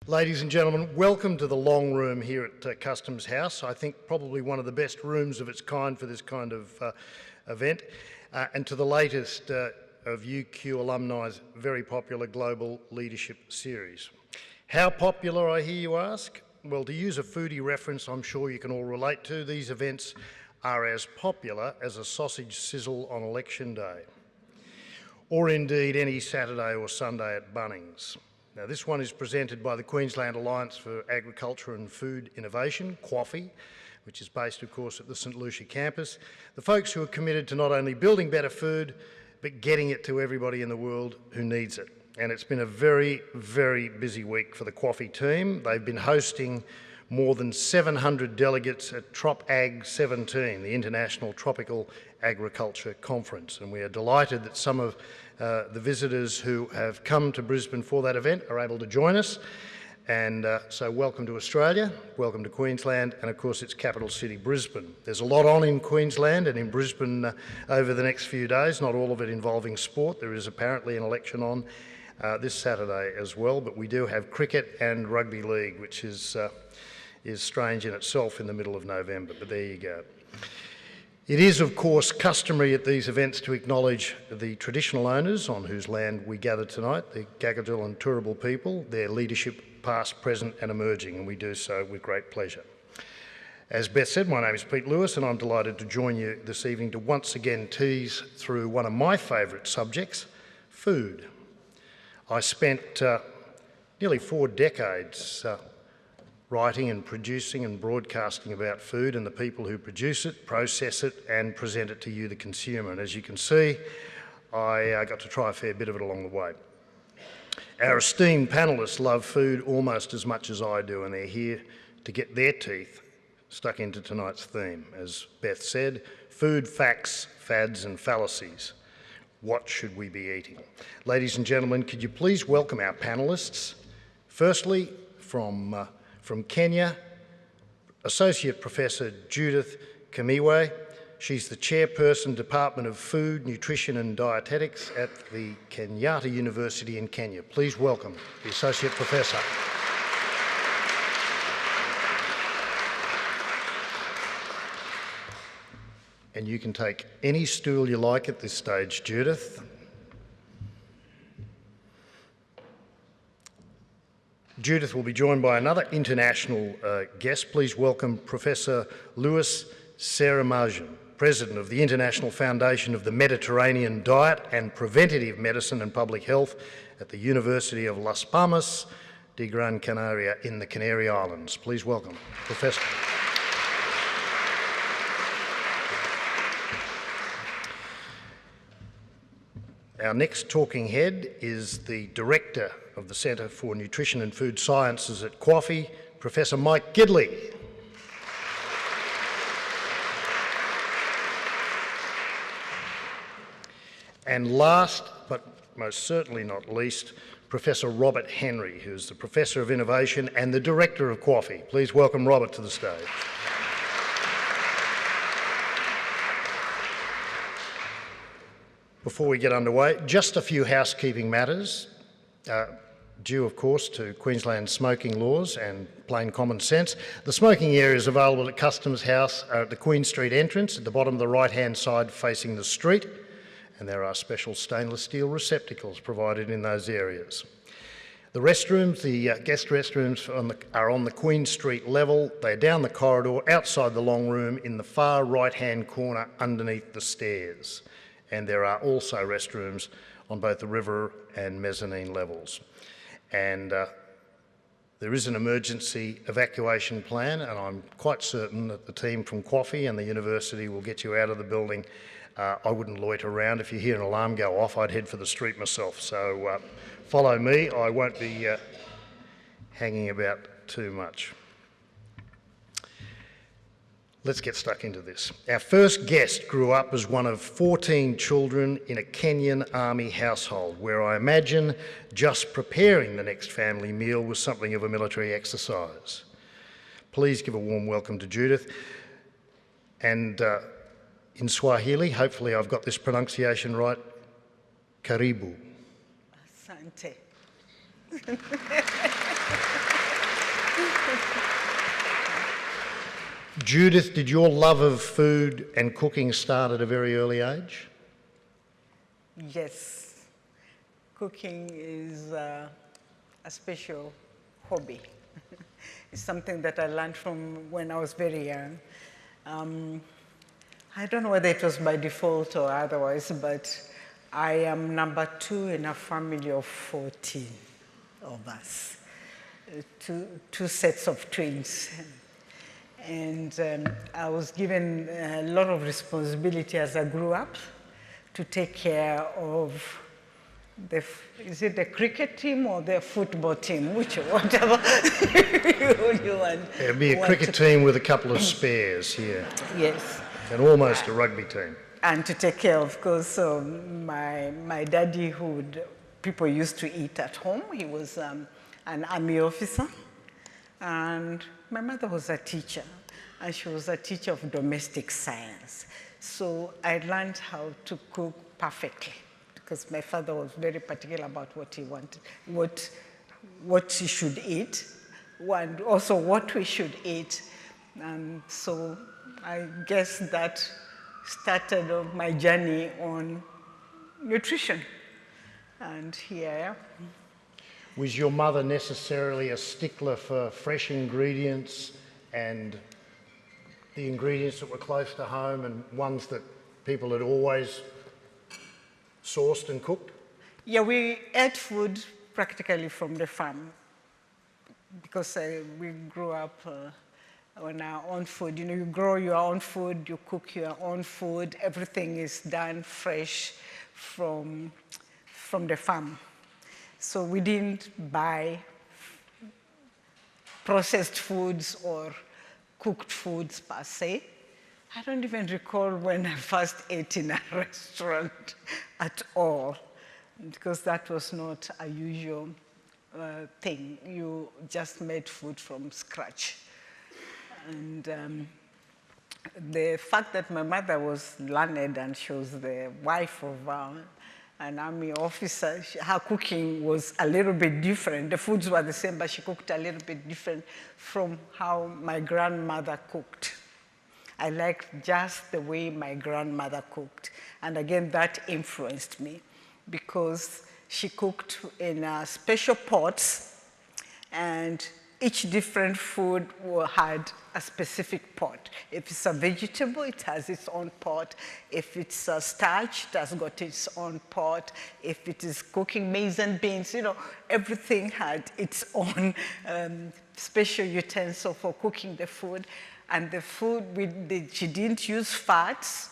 Ladies and gentlemen, welcome to the long room here at Customs House. I think probably one of the best rooms of its kind for this kind of event, and to the latest of UQ alumni's very popular Global Leadership Series. How popular, I hear you ask? Well, to use a foodie reference I'm sure you can all relate to, these events are as popular as a sausage sizzle on election day, or indeed any Saturday or Sunday at Bunnings. Now, this one is presented by the Queensland Alliance for Agriculture and Food Innovation, QAAFI, which is based, of course, at the St Lucia campus. The folks who are committed to not only building better food, but getting it to everybody in the world who needs it. And it's been a very, very busy week for the QAAFI team. They've been hosting more than 700 delegates at TropAg 17, the International Tropical Agriculture Conference. And we are delighted that some of the visitors who have come to Brisbane for that event are able to join us. And so welcome to Australia, welcome to Queensland, and of course its capital city, Brisbane. There's a lot on in Queensland and in Brisbane over the next few days, not all of it involving sport. There is apparently an election on this Saturday as well, but we do have cricket and rugby league, which is strange in itself in the middle of November, but there you go. It is, of course, customary at these events to acknowledge the traditional owners on whose land we gather tonight, the Gadigal and Turrbal people, their leadership past, present and emerging, and we do so with great pleasure. As Beth said, my name is Pete Lewis and I'm delighted to join you this evening to once again tease through one of my favourite subjects, food. I spent nearly 4 decades writing and producing and broadcasting about food and the people who produce it, process it and present it to you, the consumer. And as you can see, I got to try a fair bit of it along the way. Our esteemed panellists love food almost as much as I do, and they're here to get their teeth stuck into tonight's theme. As Beth said, food, facts, fads and fallacies. What should we be eating? Ladies and gentlemen, could you please welcome our panellists? Firstly, from Kenya, Associate Professor Judith Kamiwe. She's the Chairperson, Department of Food, Nutrition and Dietetics at the Kenyatta University in Kenya. Please welcome the Associate Professor. And you can take any stool you like at this stage, Judith. Judith will be joined by another international guest. Please welcome Professor Louis Serra-Majem, President of the International Foundation of the Mediterranean Diet and Preventative Medicine and Public Health at the University of Las Palmas de Gran Canaria in the Canary Islands. Please welcome Professor. Our next talking head is the Director of the Centre for Nutrition and Food Sciences at QAAFI, Professor Mike Gidley. And last, but most certainly not least, Professor Robert Henry, who's the Professor of Innovation and the Director of QAAFI. Please welcome Robert to the stage. Before we get underway, just a few housekeeping matters, due of course to Queensland smoking laws and plain common sense. The smoking areas available at Customs House are at the Queen Street entrance at the bottom of the right-hand side facing the street, and there are special stainless steel receptacles provided in those areas. The restrooms, the guest restrooms are on the Queen Street level. They're down the corridor outside the long room in the far right-hand corner underneath the stairs. And there are also restrooms on both the river and mezzanine levels. And there is an emergency evacuation plan, and I'm quite certain that the team from QAAFI and the university will get you out of the building. I wouldn't loiter around. If you hear an alarm go off, I'd head for the street myself. So follow me. I won't be hanging about too much. Let's get stuck into this. Our first guest grew up as one of 14 children in a Kenyan army household, where I imagine just preparing the next family meal was something of a military exercise. Please give a warm welcome to Judith. And in Swahili, hopefully I've got this pronunciation right, karibu. Asante. Judith, did your love of food and cooking start at a very early age? Yes. Cooking is a special hobby. It's something that I learned from when I was very young. I don't know whether it was by default or otherwise, but I am number 2 in a family of 14 of us, two sets of twins. And I was given a lot of responsibility as I grew up to take care of is it the cricket team or the football team, whatever you want. It'd be a cricket team with a couple of spares here. Yes. And almost a rugby team. And to take care, of course, my daddy, people used to eat at home. He was an army officer. And my mother was a teacher, and she was a teacher of domestic science. So I learned how to cook perfectly, because my father was very particular about what he wanted, what he should eat, and also what we should eat. And so I guess that started my journey on nutrition. And here I am. Was your mother necessarily a stickler for fresh ingredients and the ingredients that were close to home and ones that people had always sourced and cooked? Yeah, we ate food practically from the farm because we grew up on our own food. You know, you grow your own food, you cook your own food. Everything is done fresh from the farm. So we didn't buy processed foods or cooked foods per se. I don't even recall when I first ate in a restaurant at all, because that was not a usual thing. You just made food from scratch. And the fact that my mother was learned and she was the wife of an army officer, her cooking was a little bit different. The foods were the same, but she cooked a little bit different from how my grandmother cooked. I liked just the way my grandmother cooked. And again, that influenced me because she cooked in special pots, and each different food had a specific pot. If it's a vegetable, it has its own pot. If it's a starch, it has got its own pot. If it is cooking maize and beans, you know, everything had its own special utensil for cooking the food. And the food, she didn't use fats.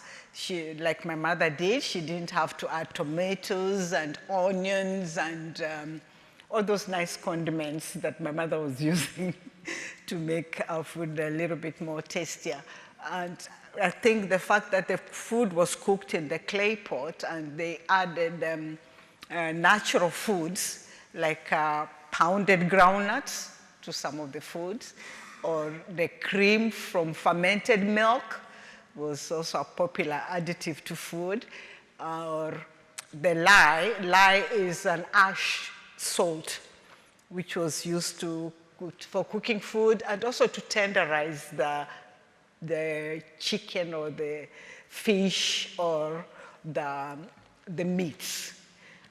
Like my mother did, she didn't have to add tomatoes and onions and all those nice condiments that my mother was using to make our food a little bit more tastier. And I think the fact that the food was cooked in the clay pot and they added natural foods like pounded groundnuts to some of the foods, or the cream from fermented milk was also a popular additive to food, or the lye. Lye is an ash salt, which was used for cooking food and also to tenderize the chicken or the fish or the meats.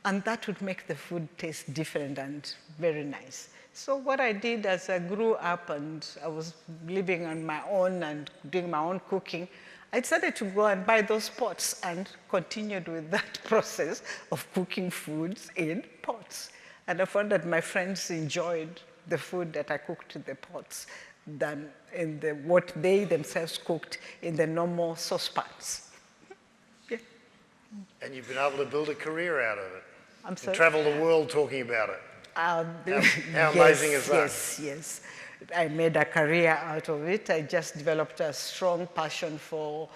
And that would make the food taste different and very nice. So what I did as I grew up and I was living on my own and doing my own cooking, I decided to go and buy those pots and continued with that process of cooking foods in pots. And I found that my friends enjoyed the food that I cooked in the pots than in what they themselves cooked in the normal saucepans. Yeah. And you've been able to build a career out of it. I'm sorry? And travel the world talking about it. How amazing is that? Yes. I made a career out of it. I just developed a strong passion for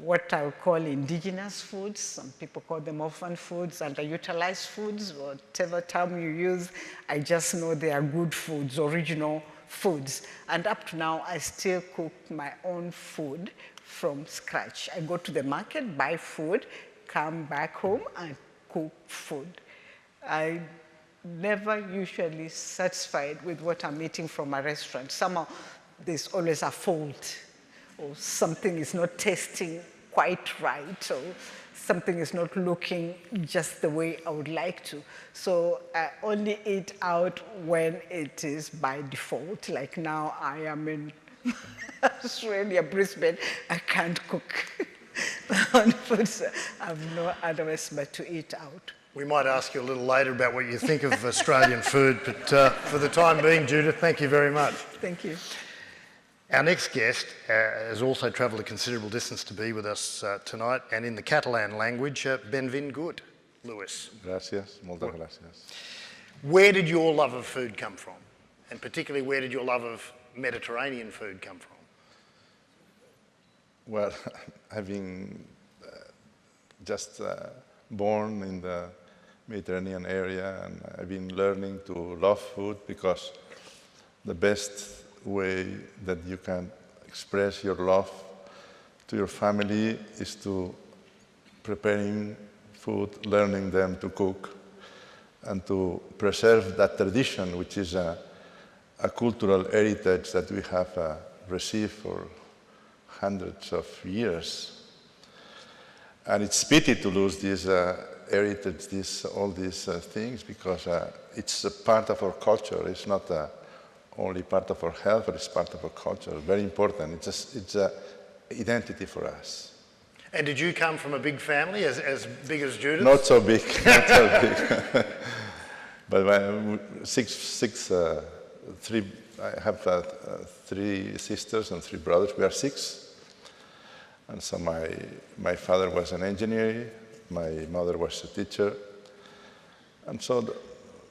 what I would call indigenous foods. Some people call them orphan foods, underutilized foods, whatever term you use. I just know they are good foods, original foods. And up to now, I still cook my own food from scratch. I go to the market, buy food, come back home and cook food. I never usually satisfied with what I'm eating from a restaurant. Somehow there's always a fault, or something is not tasting quite right, or something is not looking just the way I would like to. So I only eat out when it is by default. Like now I am in Australia, Brisbane, I can't cook on food, so I have no other ways but to eat out. We might ask you a little later about what you think of Australian food, but for the time being, Judith, thank you very much. Thank you. Our next guest has also travelled a considerable distance to be with us tonight, and in the Catalan language, benvingut, Lewis. Gracias, moltes gràcies. Where did your love of food come from? And particularly, where did your love of Mediterranean food come from? Well, having just born in the Mediterranean area, and I've been learning to love food because the best way that you can express your love to your family is to preparing food, learning them to cook, and to preserve that tradition, which is a cultural heritage that we have received for hundreds of years. And it's pity to lose this heritage, all these things, because it's a part of our culture. It's not only part of our health, but it's part of our culture. Very important. It's a identity for us. And did you come from a big family, as big as Judith? Not so big, not so big. But I have 3 sisters and 3 brothers. We are 6. And so my father was an engineer, my mother was a teacher. And so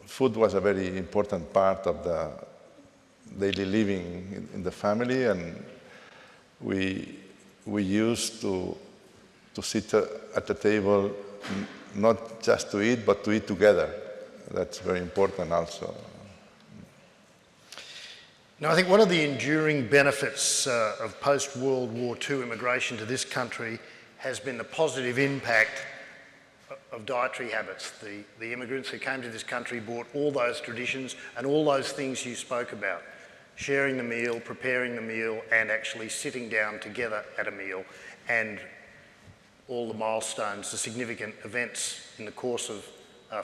food was a very important part of the daily living in the family, and we used to sit at the table, not just to eat, but to eat together. That's very important also. Now, I think one of the enduring benefits of post-World War II immigration to this country has been the positive impact of dietary habits. The immigrants who came to this country brought all those traditions and all those things you spoke about: sharing the meal, preparing the meal, and actually sitting down together at a meal, and all the milestones, the significant events in the course of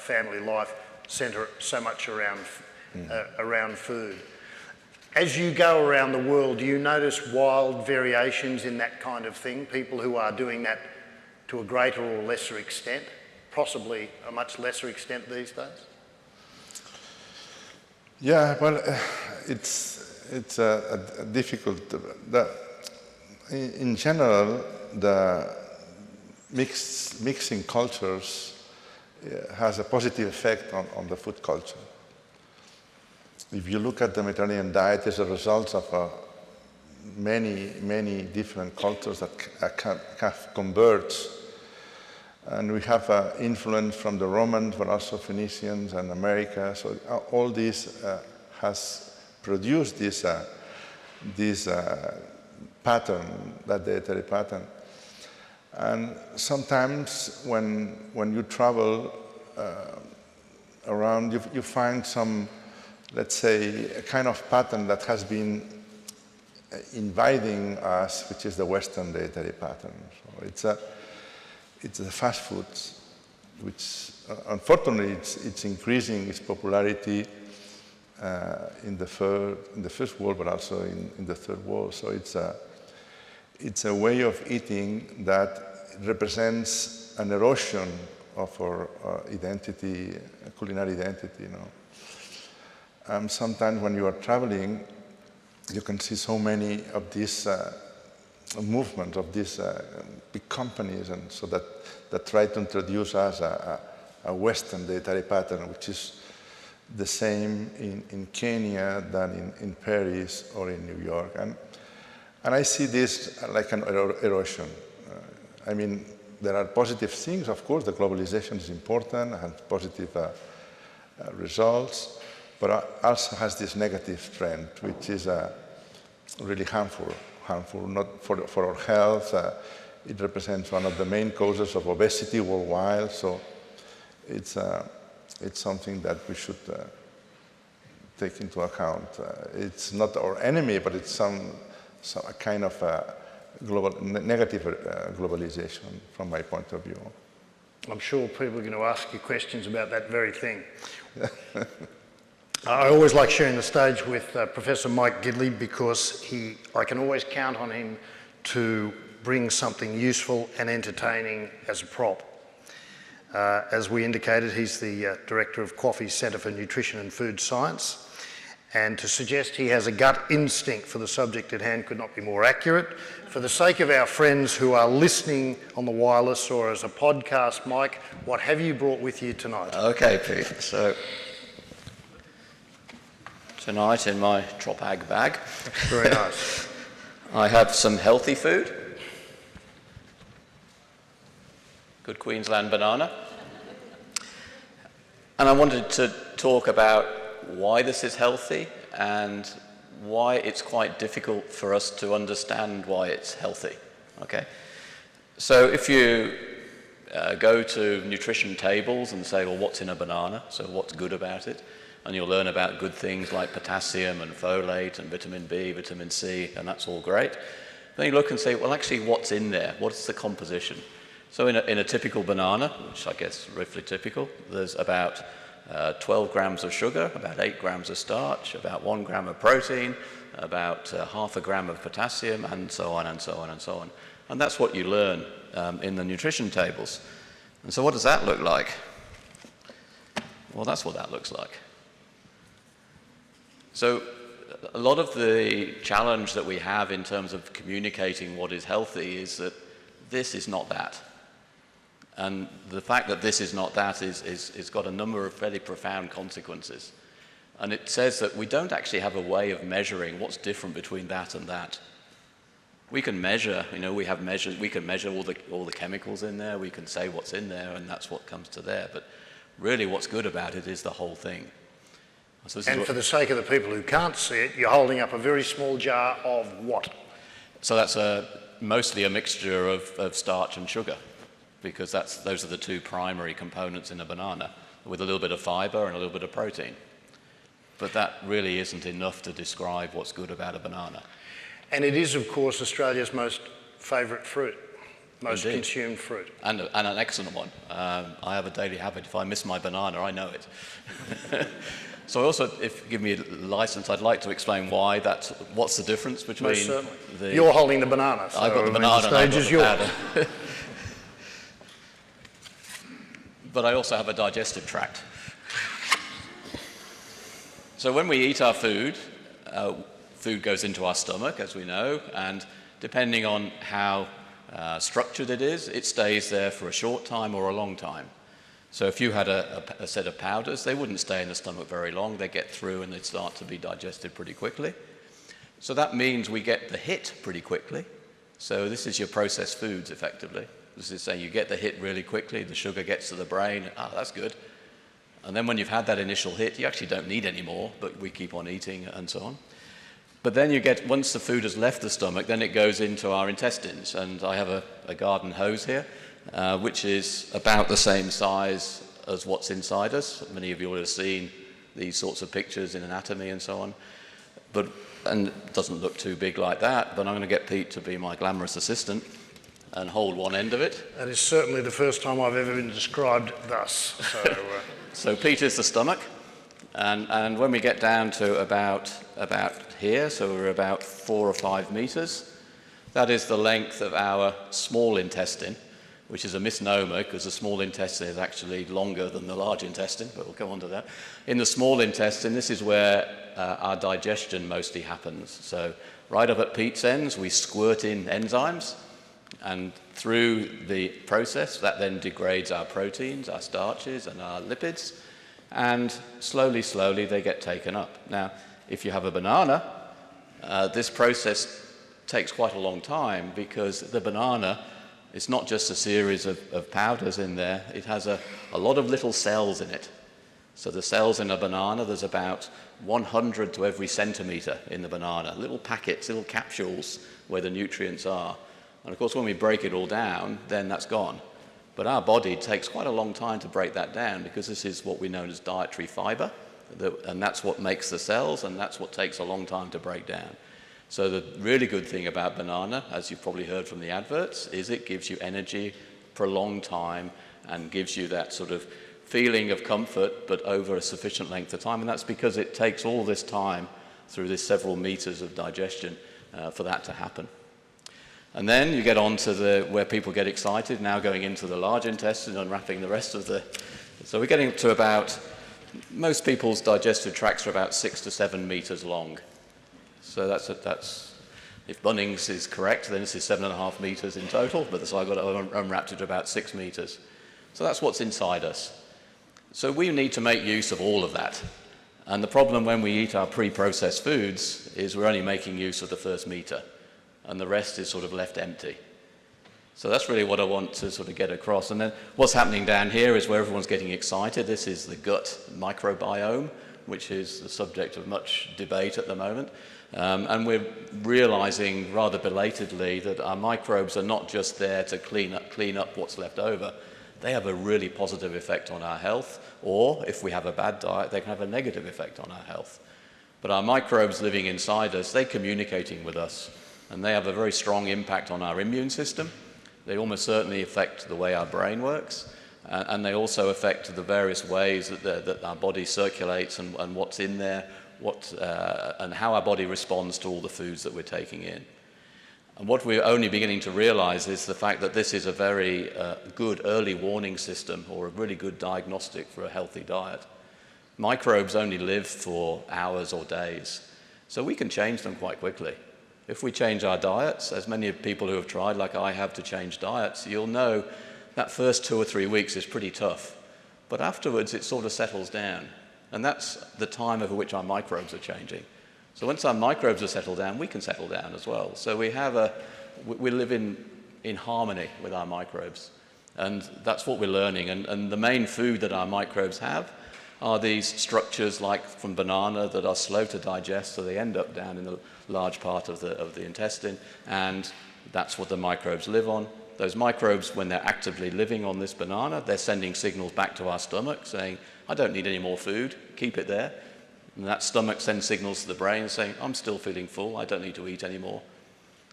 family life centre so much around food. As you go around the world, do you notice wild variations in that kind of thing? People who are doing that to a greater or lesser extent, possibly a much lesser extent these days? Yeah, well, it's difficult. In general, the mixing cultures has a positive effect on the food culture. If you look at the Mediterranean diet, it's a result of many different cultures that have converged. And we have influence from the Romans, but also Phoenicians and America. So all this has produced this pattern, that dietary pattern. And sometimes when you travel around, you find some, let's say, a kind of pattern that has been inviting us, which is the Western dietary pattern. So it's the fast foods, which unfortunately it's increasing its popularity in the first world, but also in the third world. So it's a way of eating that represents an erosion of our identity, culinary identity, you know. Sometimes when you are traveling, you can see so many of these movements of these big companies, and so that try to introduce us a Western dietary pattern, which is the same in Kenya than in Paris or in New York. And I see this like an erosion. I mean, there are positive things, of course. The globalization is important, has positive results, but also has this negative trend, which is really harmful not for our health. It represents one of the main causes of obesity worldwide. So it's something that we should take into account. It's not our enemy, but it's some a kind of negative globalization from my point of view. I'm sure people are going to ask you questions about that very thing. I always like sharing the stage with Professor Mike Gidley because I can always count on him to bring something useful and entertaining as a prop. As we indicated, he's the director of QAAFI's Centre for Nutrition and Food Science, and to suggest he has a gut instinct for the subject at hand could not be more accurate. For the sake of our friends who are listening on the wireless or as a podcast, Mike, what have you brought with you tonight? Okay, Pete. So tonight in my Tropag bag, Very nice. I have some healthy food. Good Queensland banana. And I wanted to talk about why this is healthy and why it's quite difficult for us to understand why it's healthy. Okay? So if you go to nutrition tables and say, well, what's in a banana? So what's good about it? And you'll learn about good things like potassium and folate and vitamin B, vitamin C, and that's all great. Then you look and say, well, actually, what's in there? What's the composition? So in a typical banana, which I guess is roughly typical, there's about 12 grams of sugar, about 8 grams of starch, about 1 gram of protein, about half a gram of potassium, and so on and so on and so on. And that's what you learn in the nutrition tables. And so what does that look like? Well, that's what that looks like. So a lot of the challenge that we have in terms of communicating what is healthy is that this is not that. And the fact that this is not that is got a number of fairly profound consequences. And it says that we don't actually have a way of measuring what's different between that and that. We can measure, we can measure all the chemicals in there, we can say what's in there, and that's what comes to there. But really what's good about it is the whole thing. So and for the sake of the people who can't see it, you're holding up a very small jar of what? So that's mostly a mixture of starch and sugar, because those are the two primary components in a banana, with a little bit of fiber and a little bit of protein. But that really isn't enough to describe what's good about a banana. And it is, of course, Australia's most favourite fruit, most Indeed. Consumed fruit. And an excellent one. I have a daily habit. If I miss my banana, I know it. So also, if you give me a license, I'd like to explain what's the difference between Most certainly. You're holding the banana. So I've got the banana the stage is yours. powder. But I also have a digestive tract. So when we eat our food, food goes into our stomach, as we know, and depending on how structured it is, it stays there for a short time or a long time. So if you had a set of powders, they wouldn't stay in the stomach very long. They get through and they start to be digested pretty quickly. So that means we get the hit pretty quickly. So this is your processed foods, effectively. This is saying you get the hit really quickly, the sugar gets to the brain, that's good. And then when you've had that initial hit, you actually don't need any more, but we keep on eating and so on. But then once the food has left the stomach, then it goes into our intestines. And I have a garden hose here, which is about the same size as what's inside us. Many of you will have seen these sorts of pictures in anatomy and so on. And it doesn't look too big like that, but I'm going to get Pete to be my glamorous assistant and hold one end of it. That is certainly the first time I've ever been described thus. So Pete is the stomach, and when we get down to about here, so we're about 4 or 5 meters, that is the length of our small intestine, which is a misnomer because the small intestine is actually longer than the large intestine, but we'll come on to that. In the small intestine, this is where our digestion mostly happens. So right up at Pete's ends, we squirt in enzymes, and through the process, that then degrades our proteins, our starches, and our lipids, and slowly, slowly, they get taken up. Now, if you have a banana, this process takes quite a long time because the banana, it's not just a series of powders in there, it has a lot of little cells in it. So the cells in a banana, there's about 100 to every centimetre in the banana, little packets, little capsules where the nutrients are. And of course, when we break it all down, then that's gone. But our body takes quite a long time to break that down because this is what we know as dietary fibre, and that's what makes the cells, and that's what takes a long time to break down. So the really good thing about banana, as you've probably heard from the adverts, is it gives you energy for a long time and gives you that sort of feeling of comfort, but over a sufficient length of time. And that's because it takes all this time through this several meters of digestion for that to happen. And then you get on to where people get excited, now going into the large intestine, unwrapping the rest of the... So we're getting to about... Most people's digestive tracts are about 6 to 7 meters long. So that's if Bunnings is correct, then this is 7.5 meters in total, but so I got it unwrapped to about 6 meters. So that's what's inside us. So we need to make use of all of that. And the problem when we eat our pre-processed foods is we're only making use of the first meter, and the rest is sort of left empty. So that's really what I want to sort of get across. And then what's happening down here is where everyone's getting excited. This is the gut microbiome, which is the subject of much debate at the moment. And we're realizing rather belatedly that our microbes are not just there to clean up what's left over. They have a really positive effect on our health, or if we have a bad diet, they can have a negative effect on our health. But our microbes living inside us, they're communicating with us, and they have a very strong impact on our immune system. They almost certainly affect the way our brain works, and they also affect the various ways that our body circulates and what's in there, and how our body responds to all the foods that we're taking in. And what we're only beginning to realize is the fact that this is a very good early warning system, or a really good diagnostic for a healthy diet. Microbes only live for hours or days, so we can change them quite quickly. If we change our diets, as many people who have tried, like I have, to change diets, you'll know that first 2 or 3 weeks is pretty tough. But afterwards, it sort of settles down. And that's the time over which our microbes are changing. So once our microbes are settled down, we can settle down as well. So we live in harmony with our microbes. And that's what we're learning. And the main food that our microbes have are these structures like from banana that are slow to digest, so they end up down in the large part of the intestine, and that's what the microbes live on. Those microbes, when they're actively living on this banana, they're sending signals back to our stomach saying, I don't need any more food, keep it there. And that stomach sends signals to the brain saying, I'm still feeling full, I don't need to eat anymore.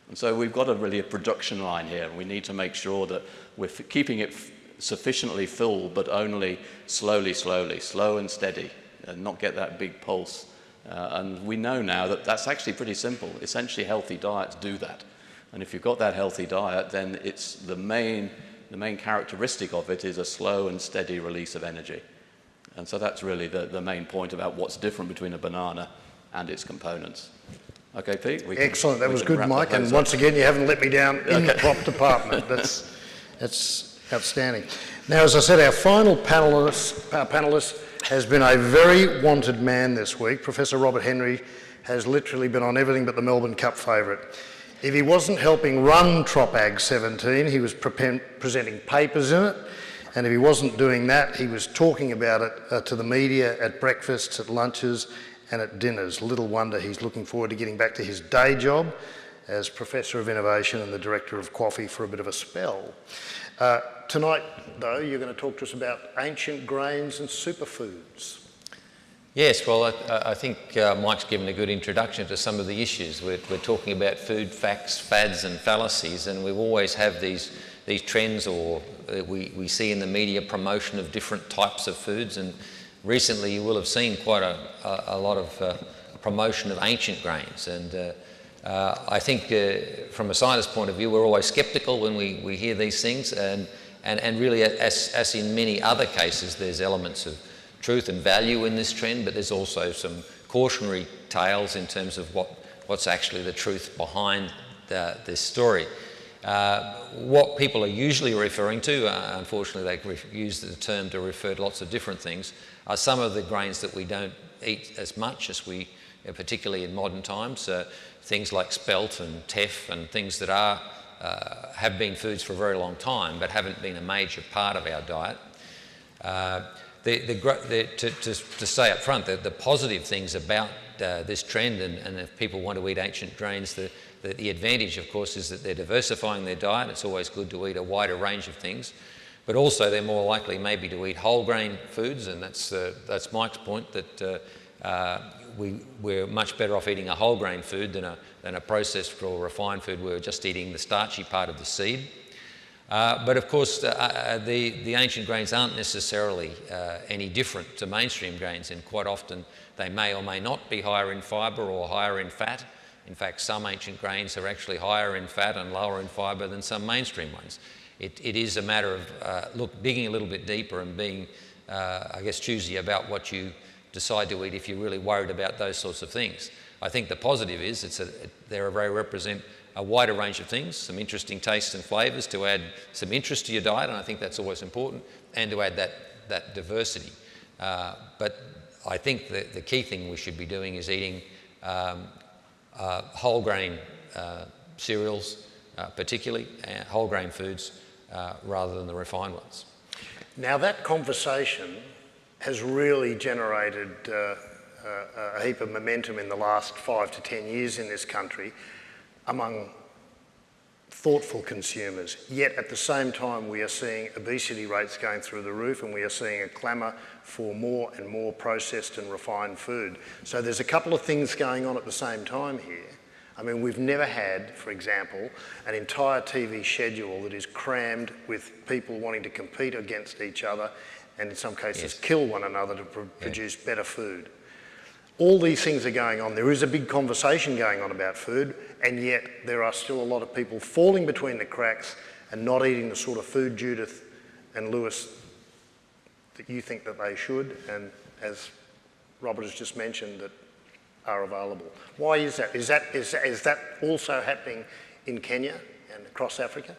And so we've got a production line here, and we need to make sure that we're keeping it sufficiently full, but only slow and steady, and not get that big pulse. And we know now that that's actually pretty simple. Essentially, healthy diets do that. And if you've got that healthy diet, then it's the main characteristic of it is a slow and steady release of energy. And so that's really the main point about what's different between a banana and its components. Okay, Pete? Excellent. That was good, Mike. And once again, you haven't let me down in the prop department. That's outstanding. Now, as I said, our final panellist has been a very wanted man this week. Professor Robert Henry has literally been on everything but the Melbourne Cup favourite. If he wasn't helping run TropAg 17, he was presenting papers in it. And if he wasn't doing that, he was talking about it to the media at breakfasts, at lunches and at dinners. Little wonder he's looking forward to getting back to his day job as Professor of Innovation and the Director of QAAFI for a bit of a spell. Tonight, though, you're going to talk to us about ancient grains and superfoods. Yes, well, I think Mike's given a good introduction to some of the issues. We're talking about food facts, fads and fallacies, and we always have these trends, or we see in the media promotion of different types of foods, and recently you will have seen quite a lot of promotion of ancient grains. And I think from a scientist's point of view, we're always sceptical when we hear these things, and really, as in many other cases, there's elements of truth and value in this trend, but there's also some cautionary tales in terms of what's actually the truth behind this story. What people are usually referring to, unfortunately they use the term to refer to lots of different things, are some of the grains that we don't eat as much as we, particularly in modern times, things like spelt and teff and things that have been foods for a very long time but haven't been a major part of our diet. To say up front, the positive things about this trend, and if people want to eat ancient grains, the advantage, of course, is that they're diversifying their diet. It's always good to eat a wider range of things. But also they're more likely maybe to eat whole grain foods, and that's Mike's point, that we're much better off eating a whole grain food than a processed or refined food where we're just eating the starchy part of the seed. But of course, the ancient grains aren't necessarily any different to mainstream grains, and quite often they may or may not be higher in fibre or higher in fat. In fact, some ancient grains are actually higher in fat and lower in fibre than some mainstream ones. It is a matter of digging a little bit deeper and being, I guess, choosy about what you decide to eat if you're really worried about those sorts of things. I think the positive is they represent a wider range of things, some interesting tastes and flavours to add some interest to your diet, and I think that's always important, and to add that diversity. But I think the key thing we should be doing is eating whole grain cereals, particularly whole grain foods, rather than the refined ones. Now that conversation has really generated a heap of momentum in the last 5 to 10 years in this country among thoughtful consumers. Yet at the same time we are seeing obesity rates going through the roof, and we are seeing a clamour for more and more processed and refined food. So there's a couple of things going on at the same time here. I mean, we've never had, for example, an entire TV schedule that is crammed with people wanting to compete against each other and in some cases kill one another to produce better food. All these things are going on. There is a big conversation going on about food, and yet there are still a lot of people falling between the cracks and not eating the sort of food, Judith and Lewis, that you think that they should, and as Robert has just mentioned, that are available. Why is that? Is that also happening in Kenya and across Africa?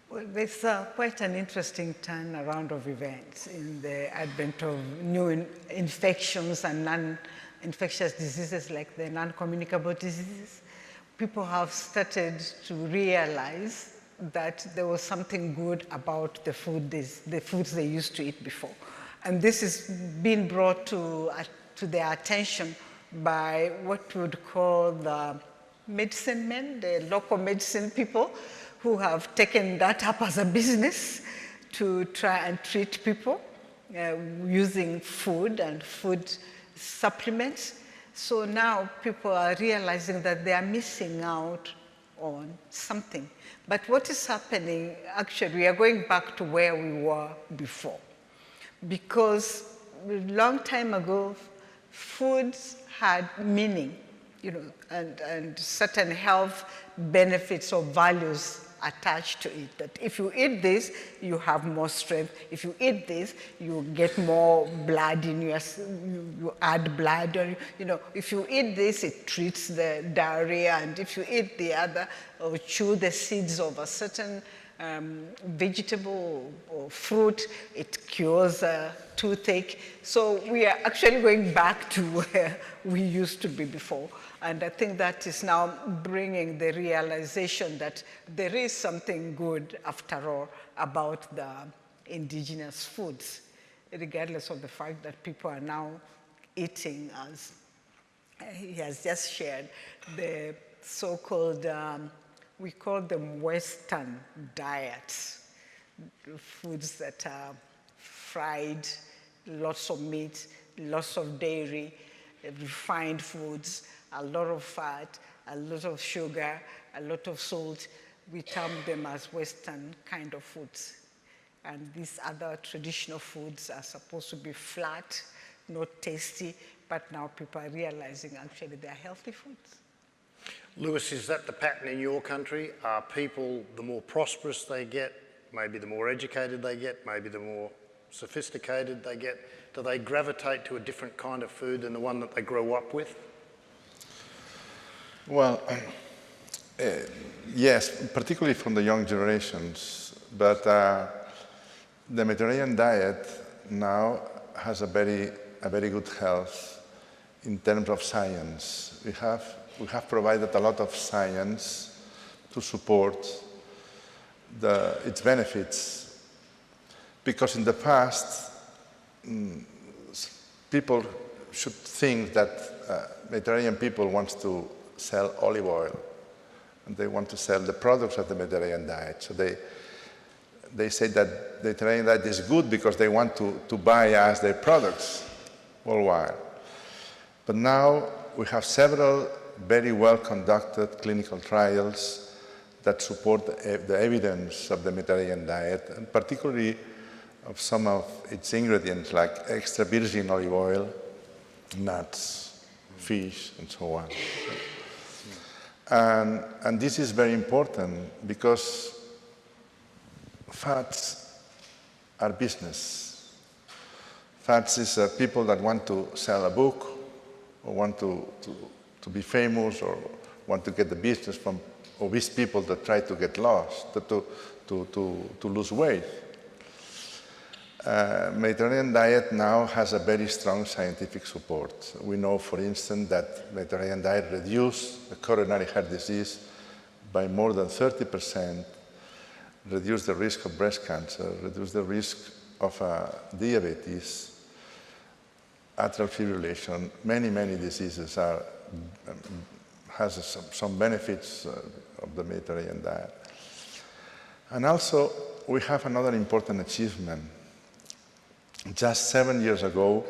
Well, there's quite an interesting turnaround of events in the advent of new infections and non-infectious diseases like the non-communicable diseases. People have started to realize that there was something good about the foods they used to eat before. And this is being brought to their attention by what we would call the medicine men, the local medicine people, who have taken that up as a business to try and treat people using food and food supplements. So now people are realizing that they are missing out on something. But what is happening, actually, we are going back to where we were before. Because a long time ago, foods had meaning, and certain health benefits or values attached to it. That if you eat this, you have more strength. If you eat this, you get more blood in your, you add blood. Or, if you eat this, it treats the diarrhea. And if you eat the other, or chew the seeds of a certain vegetable or fruit, it cures toothache. So we are actually going back to where we used to be before. And I think that is now bringing the realization that there is something good, after all, about the indigenous foods, regardless of the fact that people are now eating, as he has just shared, the so-called we call them Western diets, foods that are fried, lots of meat, lots of dairy, refined foods, a lot of fat, a lot of sugar, a lot of salt. We term them as Western kind of foods. And these other traditional foods are supposed to be flat, not tasty, but now people are realizing actually they're healthy foods. Lewis, is that the pattern in your country? Are people, the more prosperous they get, maybe the more educated they get, maybe the more sophisticated they get, do they gravitate to a different kind of food than the one that they grow up with? Well, yes, particularly from the young generations, but the Mediterranean diet now has a very good health in terms of science. We have provided a lot of science to support its benefits, because in the past, people should think that Mediterranean people want to sell olive oil, and they want to sell the products of the Mediterranean diet. So they say that the Mediterranean diet is good because they want to buy us their products worldwide. But now we have several very well conducted clinical trials that support the evidence of the Mediterranean diet, and particularly of some of its ingredients like extra virgin olive oil, nuts, fish, and so on. And this is very important because fats are business. Fats is people that want to sell a book or want to be famous or want to get the business from obese people that try to get lost, to lose weight. Mediterranean diet now has a very strong scientific support. We know, for instance, that Mediterranean diet reduced the coronary heart disease by more than 30%, reduced the risk of breast cancer, reduced the risk of diabetes, atrial fibrillation. Many, many diseases has some benefits of the Mediterranean diet. And also, we have another important achievement. Just 7 years ago,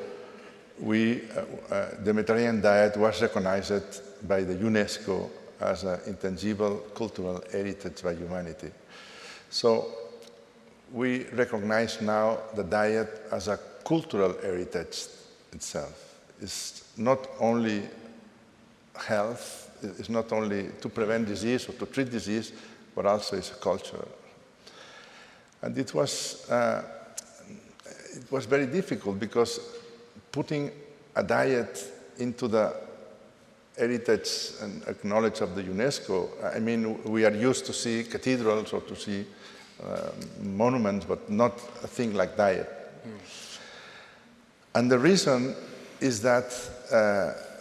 the Mediterranean diet was recognized by the UNESCO as an intangible cultural heritage by humanity. So we recognize now the diet as a cultural heritage itself. It's not only health, it's not only to prevent disease or to treat disease, but also it's a culture. And it was very difficult because putting a diet into the heritage and acknowledge of the UNESCO, I mean, we are used to see cathedrals or to see monuments, but not a thing like diet. And the reason is that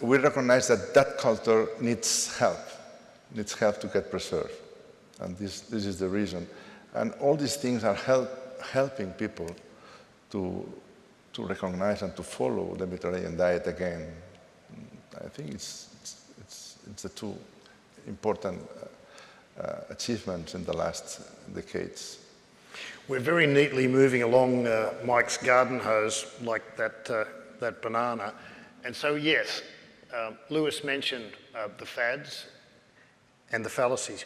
we recognize that that culture needs help to get preserved. And this is the reason. And all these things are helping people to recognize and to follow the Mediterranean diet again. I think it's the two important achievements in the last decades. We're very neatly moving along Mike's garden hose like that banana. And so, yes, Lewis mentioned the fads and the fallacies.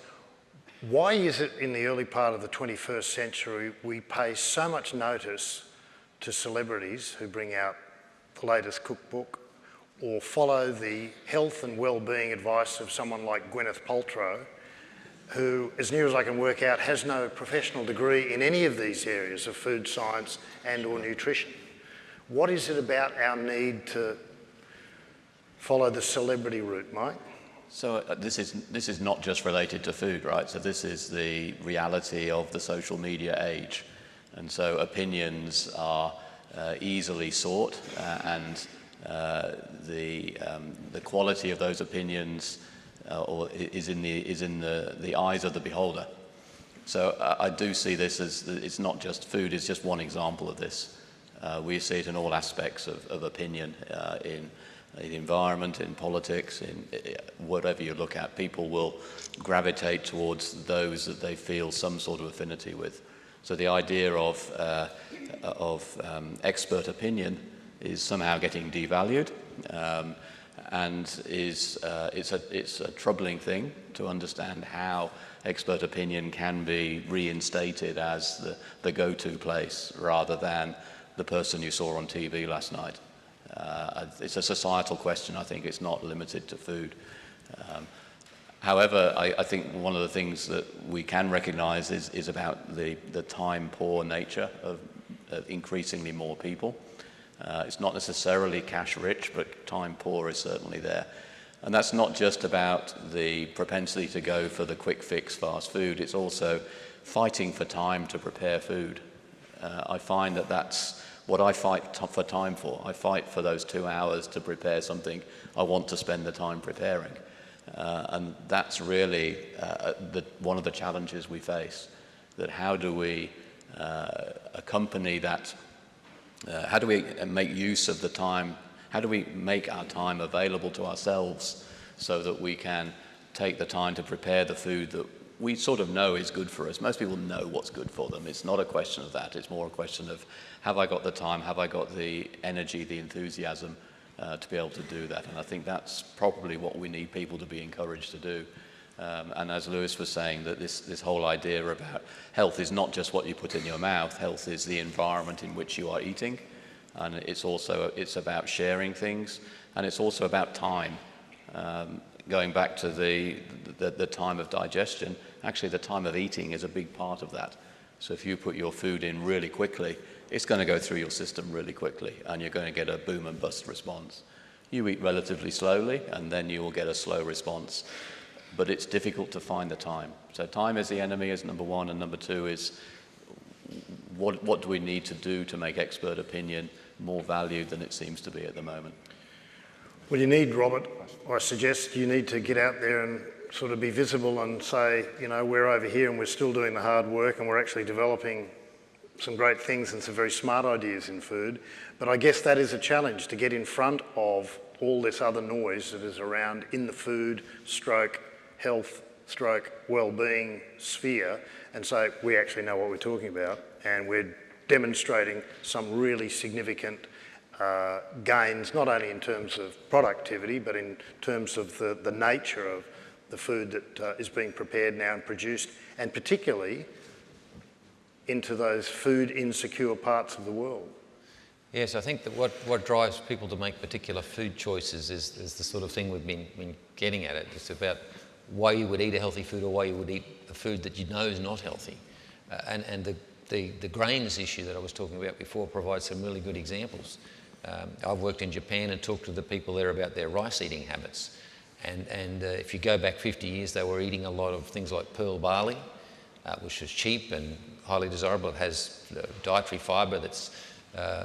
Why is it in the early part of the 21st century we pay so much notice to celebrities who bring out the latest cookbook or follow the health and well-being advice of someone like Gwyneth Paltrow, who, as near as I can work out, has no professional degree in any of these areas of food science and or nutrition? What is it about our need to follow the celebrity route, Mike? So this is not just related to food, right? So this is the reality of the social media age. And so opinions are easily sought, and the quality of those opinions is in the eyes of the beholder. So I do see this as, it's not just food, it's just one example of this. We see it in all aspects of opinion, in the environment, in politics, in whatever you look at. People will gravitate towards those that they feel some sort of affinity with. So the idea of expert opinion is somehow getting devalued, and it's a troubling thing to understand how expert opinion can be reinstated as the go-to place rather than the person you saw on TV last night. It's a societal question. I think it's not limited to food. However, I think one of the things that we can recognize is about the time-poor nature of increasingly more people. It's not necessarily cash-rich, but time-poor is certainly there. And that's not just about the propensity to go for the quick-fix fast food. It's also fighting for time to prepare food. I find that that's what I fight for time for. I fight for those 2 hours to prepare something I want to spend the time preparing. And that's really one of the challenges we face, that how do we accompany that, how do we make use of the time, how do we make our time available to ourselves so that we can take the time to prepare the food that we sort of know is good for us. Most people know what's good for them. It's not a question of that. It's more a question of, have I got the time, have I got the energy, the enthusiasm to be able to do that? And I think that's probably what we need people to be encouraged to do. And as Lewis was saying, that this whole idea about health is not just what you put in your mouth. Health is the environment in which you are eating. And it's about sharing things. And it's also about time. Going back to the time of digestion, actually the time of eating is a big part of that. So if you put your food in really quickly, it's going to go through your system really quickly, and you're going to get a boom and bust response. You eat relatively slowly, and then you will get a slow response. But it's difficult to find the time. So time is the enemy is number one, and number two is what do we need to do to make expert opinion more valued than it seems to be at the moment? Well, you need, Robert, I suggest you need to get out there and sort of be visible and say, you know, we're over here and we're still doing the hard work and we're actually developing some great things and some very smart ideas in food. But I guess that is a challenge, to get in front of all this other noise that is around in the food, stroke, health, stroke, well-being sphere, and say, we actually know what we're talking about, and we're demonstrating some really significant gains, not only in terms of productivity, but in terms of the nature of the food that is being prepared now and produced, and particularly into those food insecure parts of the world. Yes, I think that what drives people to make particular food choices is the sort of thing we've been getting at it. It's about why you would eat a healthy food or why you would eat a food that you know is not healthy. And the grains issue that I was talking about before provides some really good examples. I've worked in Japan and talked to the people there about their rice eating habits. And if you go back 50 years, they were eating a lot of things like pearl barley, which is cheap and highly desirable. It has dietary fibre that's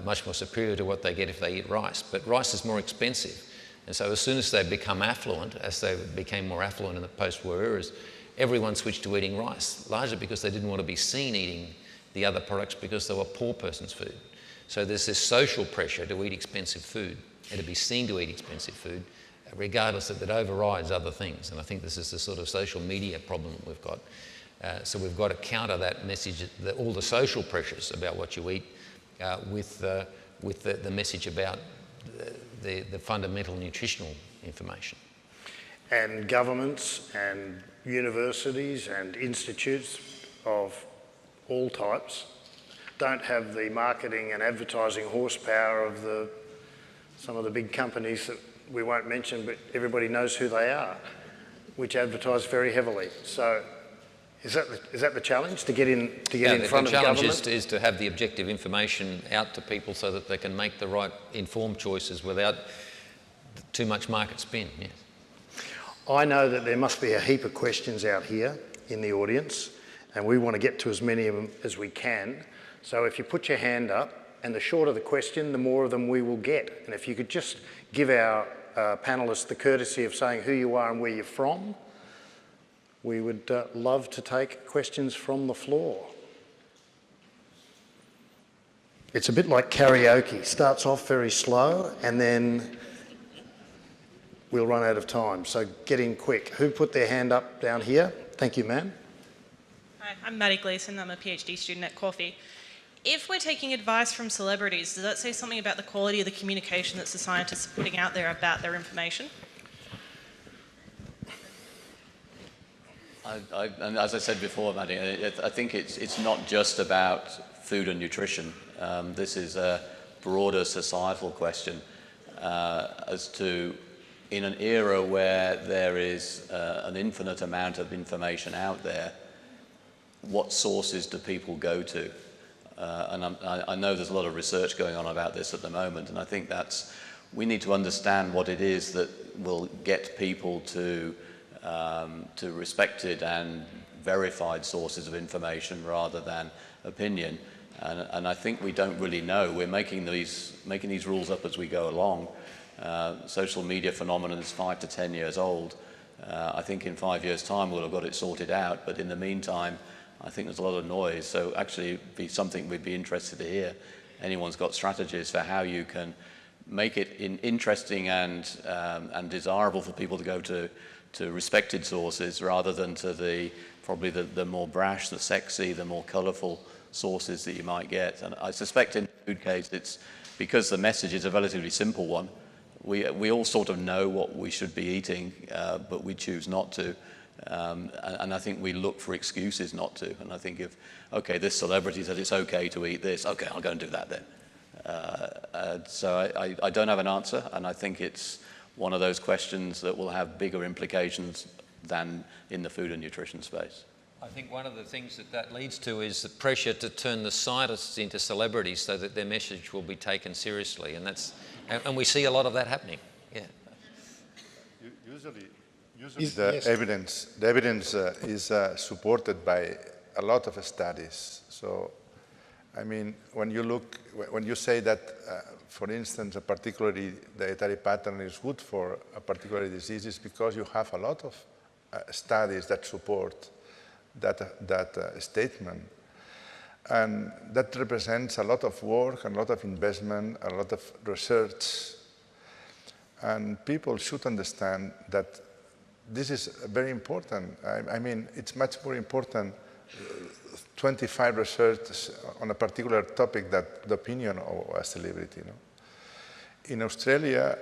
much more superior to what they get if they eat rice. But rice is more expensive. And so as soon as they become affluent, as they became more affluent in the post-war eras, everyone switched to eating rice, largely because they didn't want to be seen eating the other products because they were poor person's food. So there's this social pressure to eat expensive food and to be seen to eat expensive food, regardless that overrides other things. And I think this is the sort of social media problem that we've got. So we've got to counter that message, all the social pressures about what you eat, with the message about the fundamental nutritional information. And governments and universities and institutes of all types don't have the marketing and advertising horsepower of some of the big companies that we won't mention, but everybody knows who they are, which advertise very heavily. So is that the challenge, to get in front of government? The challenge is to have the objective information out to people so that they can make the right informed choices without too much market spin. Yes. I know that there must be a heap of questions out here in the audience, and we want to get to as many of them as we can. So if you put your hand up, and the shorter the question, the more of them we will get. And if you could just give our panellists the courtesy of saying who you are and where you're from, we would love to take questions from the floor. It's a bit like karaoke. Starts off very slow and then we'll run out of time. So get in quick. Who put their hand up down here? Thank you, ma'am. Hi, I'm Maddie Gleeson. I'm a PhD student at QAAFI. If we're taking advice from celebrities, does that say something about the quality of the communication that the scientists are putting out there about their information? And as I said before, Maddie, I think it's not just about food and nutrition. This is a broader societal question as to, in an era where there is an infinite amount of information out there, what sources do people go to? And I know there's a lot of research going on about this at the moment, and I think we need to understand what it is that will get people to respected and verified sources of information rather than opinion. And I think we don't really know. We're making these rules up as we go along. Social media phenomenon is 5 to 10 years old. I think in 5 years' time we'll have got it sorted out, but in the meantime, I think there's a lot of noise. So actually it'd be something we'd be interested to hear. Anyone's got strategies for how you can make it interesting and desirable for people to go to respected sources rather than to probably the more brash, the sexy, the more colourful sources that you might get. And I suspect in the food case, it's because the message is a relatively simple one. We all sort of know what we should be eating, but we choose not to. And I think we look for excuses not to. And I think if, okay, this celebrity said it's okay to eat this, okay, I'll go and do that then. So I don't have an answer, and I think it's one of those questions that will have bigger implications than in the food and nutrition space. I think one of the things that leads to is the pressure to turn the scientists into celebrities so that their message will be taken seriously, and we see a lot of that happening. Yeah. Usually the evidence is supported by a lot of studies. So, I mean, when you say that, for instance, a particularly dietary pattern is good for a particular disease, it's because you have a lot of studies that support that statement. And that represents a lot of work, a lot of investment, a lot of research. And people should understand that this is very important. I mean, it's much more important 25 research on a particular topic than the opinion of a celebrity. You know? In Australia,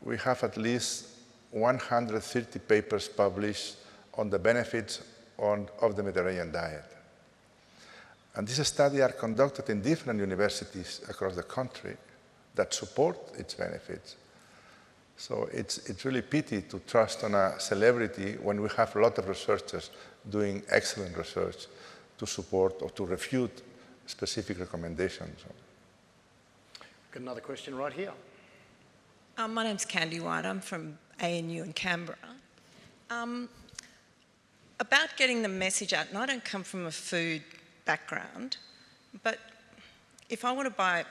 we have at least 130 papers published on the benefits of the Mediterranean diet. And these studies are conducted in different universities across the country that support its benefits. So it's really pity to trust on a celebrity when we have a lot of researchers doing excellent research to support or to refute specific recommendations. Got another question right here. My name's Candy White. I'm from ANU in Canberra. About getting the message out, and I don't come from a food background, but if I want to buy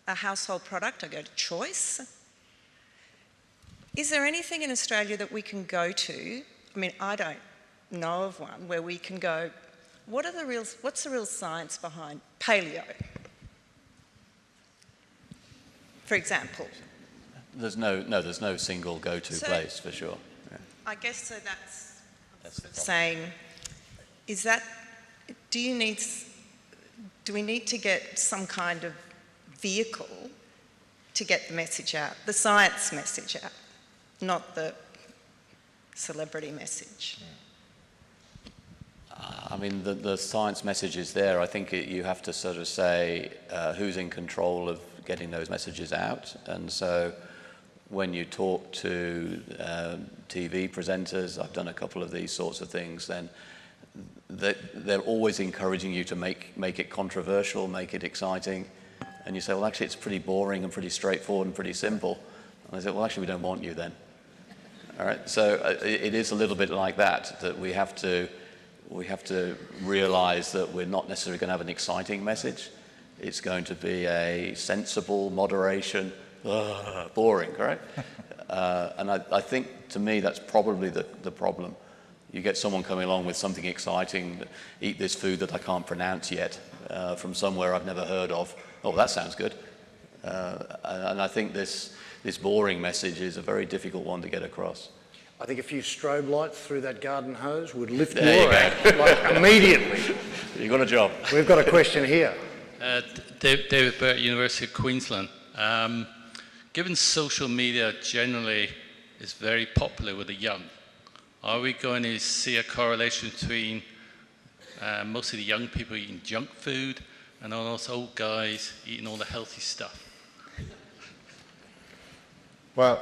a household product, I go to Choice. Is there anything in Australia that we can go to? I mean, I don't know of one where we can go, what's the real science behind paleo, for example? There's no single go-to place for sure. Yeah. I guess so. That's sort of saying, is that? Do we need to get some kind of vehicle to get the message out, the science message out, not the celebrity message? I mean, the science message is there. I think you have to sort of say who's in control of getting those messages out. And so when you talk to TV presenters, I've done a couple of these sorts of things, then they're always encouraging you to make it controversial, make it exciting. And you say, well, actually, it's pretty boring and pretty straightforward and pretty simple. And I say, well, actually, we don't want you then. All right, so it is a little bit like that we have to realize that we're not necessarily going to have an exciting message. It's going to be a sensible moderation, boring, correct? And I think, to me, that's probably the problem. You get someone coming along with something exciting, eat this food that I can't pronounce yet, from somewhere I've never heard of. Oh, that sounds good. And I think this boring message is a very difficult one to get across. I think a few strobe lights through that garden hose would lift more like immediately. You've got a job. We've got a question here. David Burt, University of Queensland. Given social media generally is very popular with the young, are we going to see a correlation between mostly the young people eating junk food and all those old guys eating all the healthy stuff? Well,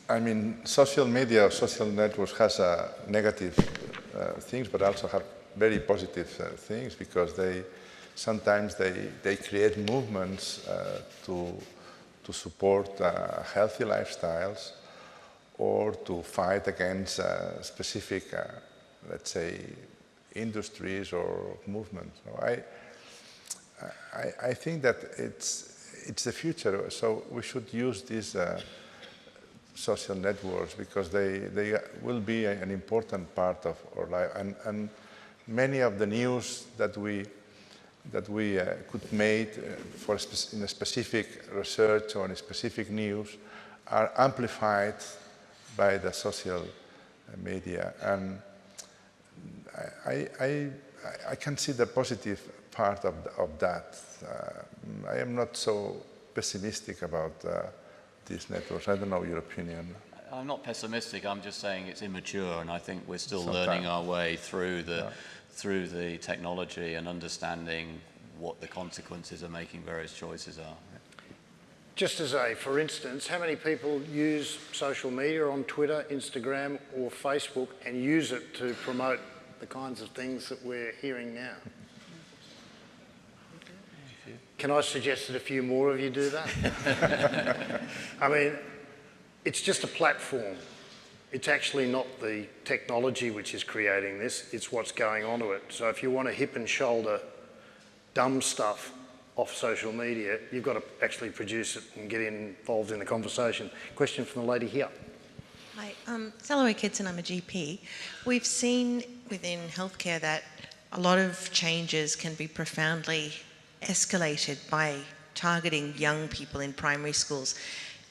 I mean, social media, social networks has negative things, but also have very positive things, because sometimes they create movements to support healthy lifestyles, or to fight against specific, let's say, industries or movements. So I think that it's the future. So we should use these social networks, because they will be an important part of our life. And many of the news that we that we could make in a specific research or in a specific news are amplified by the social media. And I can see the positive part of that. I am not so pessimistic about these networks. I don't know your opinion. I'm not pessimistic, I'm just saying it's immature, and I think we're still learning our way through the technology and understanding what the consequences of making various choices are. Just as for instance, how many people use social media on Twitter, Instagram or Facebook and use it to promote the kinds of things that we're hearing now? Can I suggest that a few more of you do that? I mean, it's just a platform. It's actually not the technology which is creating this, it's what's going onto it. So if you want to hip and shoulder dumb stuff off social media, you've got to actually produce it and get involved in the conversation. Question from the lady here. Hi, Salome Kidson, I'm a GP. We've seen within healthcare that a lot of changes can be profoundly escalated by targeting young people in primary schools.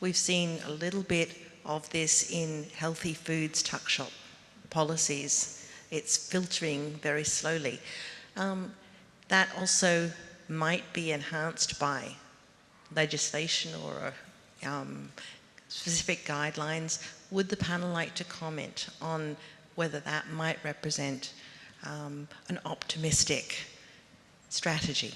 We've seen a little bit of this in healthy foods tuck shop policies. It's filtering very slowly. That also might be enhanced by legislation or specific guidelines. Would the panel like to comment on whether that might represent an optimistic strategy?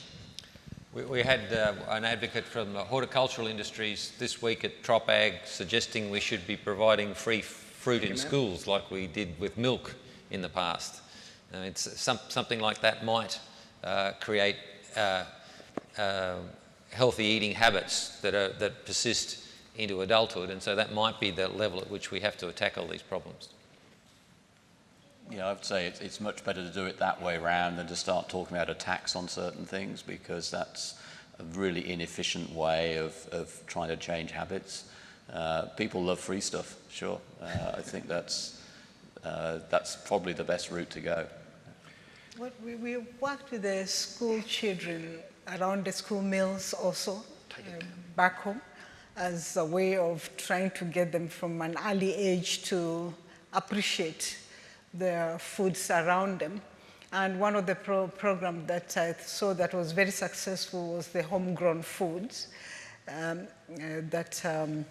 We had an advocate from the horticultural industries this week at TropAg suggesting we should be providing free fruit in schools like we did with milk in the past. It's something like that might create healthy eating habits that persist into adulthood, and so that might be the level at which we have to tackle these problems. Yeah, I would say it's much better to do it that way around than to start talking about a tax on certain things, because that's a really inefficient way of trying to change habits. People love free stuff, sure. I think that's probably the best route to go. We worked with the school children around the school meals also, back home, as a way of trying to get them from an early age to appreciate the foods around them. And one of the programs that I saw that was very successful was the homegrown foods that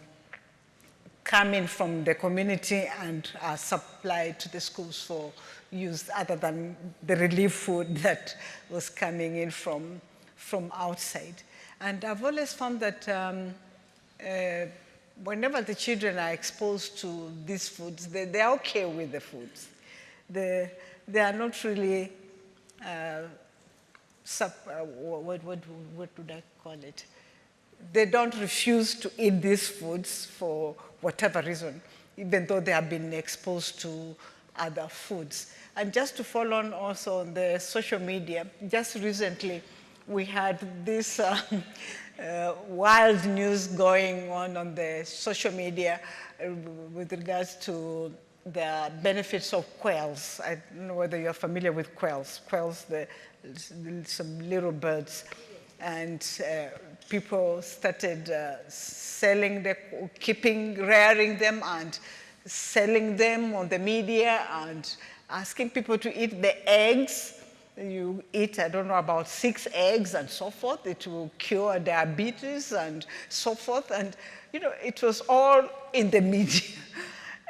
come in from the community and are supplied to the schools for use, other than the relief food that was coming in from outside. And I've always found that whenever the children are exposed to these foods, they're okay with the foods. They are not really, what would I call it? They don't refuse to eat these foods for whatever reason, even though they have been exposed to other foods. And just to follow on also on the social media, just recently we had this wild news going on the social media with regards to the benefits of quails. I don't know whether you're familiar with quails. Quails, some little birds. And people started selling, rearing them and selling them on the media and asking people to eat the eggs. You eat, I don't know, about 6 eggs and so forth. It will cure diabetes and so forth. And, you know, it was all in the media.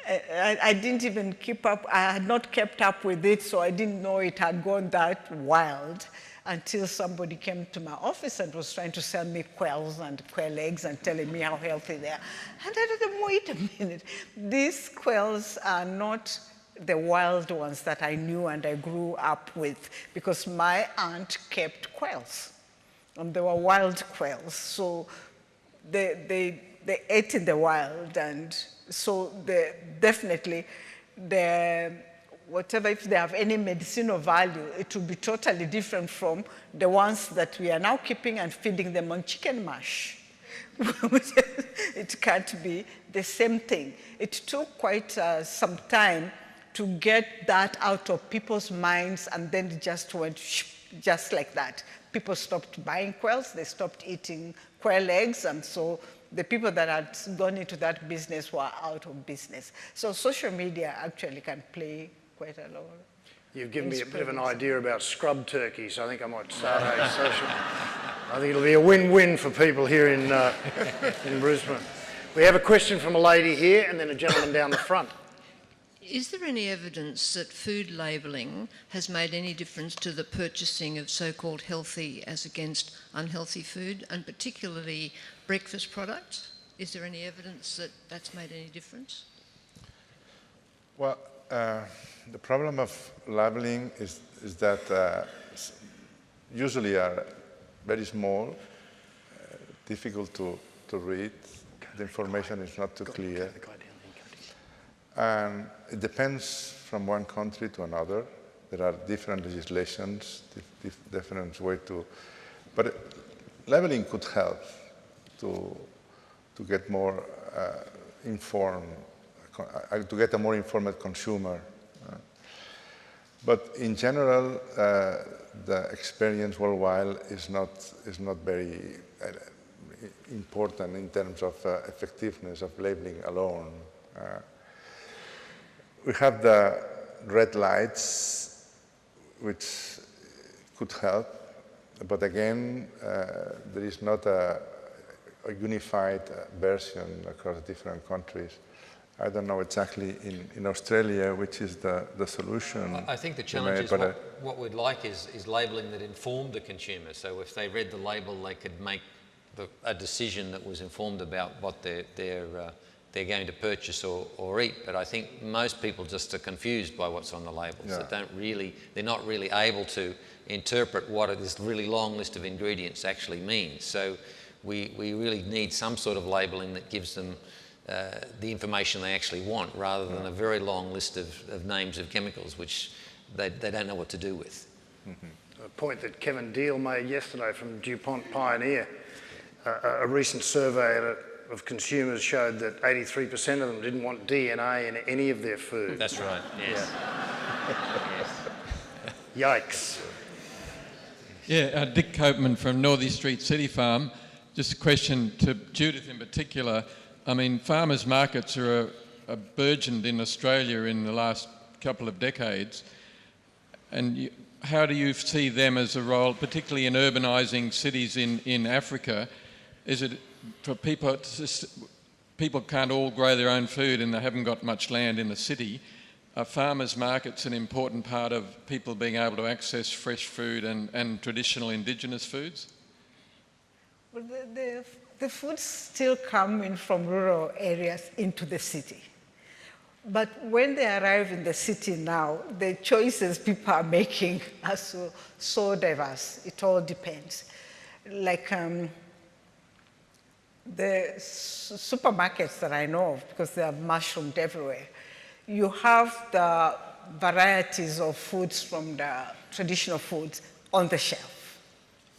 I didn't even keep up. I had not kept up with it, so I didn't know it had gone that wild until somebody came to my office and was trying to sell me quails and quail eggs and telling me how healthy they are. And I thought, wait a minute. These quails are not the wild ones that I knew and I grew up with, because my aunt kept quails, and they were wild quails. So they ate in the wild, and so definitely whatever, if they have any medicinal value, it will be totally different from the ones that we are now keeping and feeding them on chicken mash. It can't be the same thing. It took quite some time to get that out of people's minds, and then it just went just like that. People stopped buying quails, they stopped eating quail eggs, and so the people that had gone into that business were out of business. So social media actually can play quite a role. You've given me a bit of an idea about scrub turkeys. I think I might start a social. I think it'll be a win-win for people here in Brisbane. We have a question from a lady here and then a gentleman down the front. Is there any evidence that food labelling has made any difference to the purchasing of so-called healthy as against unhealthy food, and particularly breakfast products? Is there any evidence that that's made any difference? Well, the problem of labeling is that usually are very small, difficult to read. The information is not too clear. And it depends from one country to another. There are different legislations, different way to, but labeling could help to get more informed, to get a more informed consumer. But in general, the experience worldwide is not very important in terms of effectiveness of labeling alone. We have the red lights, which could help, but again, there is not a unified version across different countries. I don't know exactly in Australia which is the solution. I think the challenge is what we'd like is labelling that informed the consumer. So if they read the label, they could make a decision that was informed about what they're going to purchase or eat. But I think most people just are confused by what's on the labels. Yeah. They're not really able to interpret what this really long list of ingredients actually means. So we really need some sort of labelling that gives them the information they actually want, rather than a very long list of names of chemicals which they don't know what to do with. A point that Kevin Deal made yesterday from DuPont Pioneer. A recent survey of consumers showed that 83% of them didn't want DNA in any of their food. That's right, yes. Yeah. Yikes. Yeah, Dick Copeman from Northey Street City Farm. Just a question to Judith in particular. I mean, farmers' markets are burgeoned in Australia in the last couple of decades. And how do you see them as a role, particularly in urbanising cities in Africa? Is it for people can't all grow their own food and they haven't got much land in the city? Are farmers' markets an important part of people being able to access fresh food and traditional indigenous foods? Well, the foods still come in from rural areas into the city. But when they arrive in the city now, the choices people are making are so diverse. It all depends. Like the supermarkets that I know of, because they are mushroomed everywhere, you have the varieties of foods from the traditional foods on the shelf,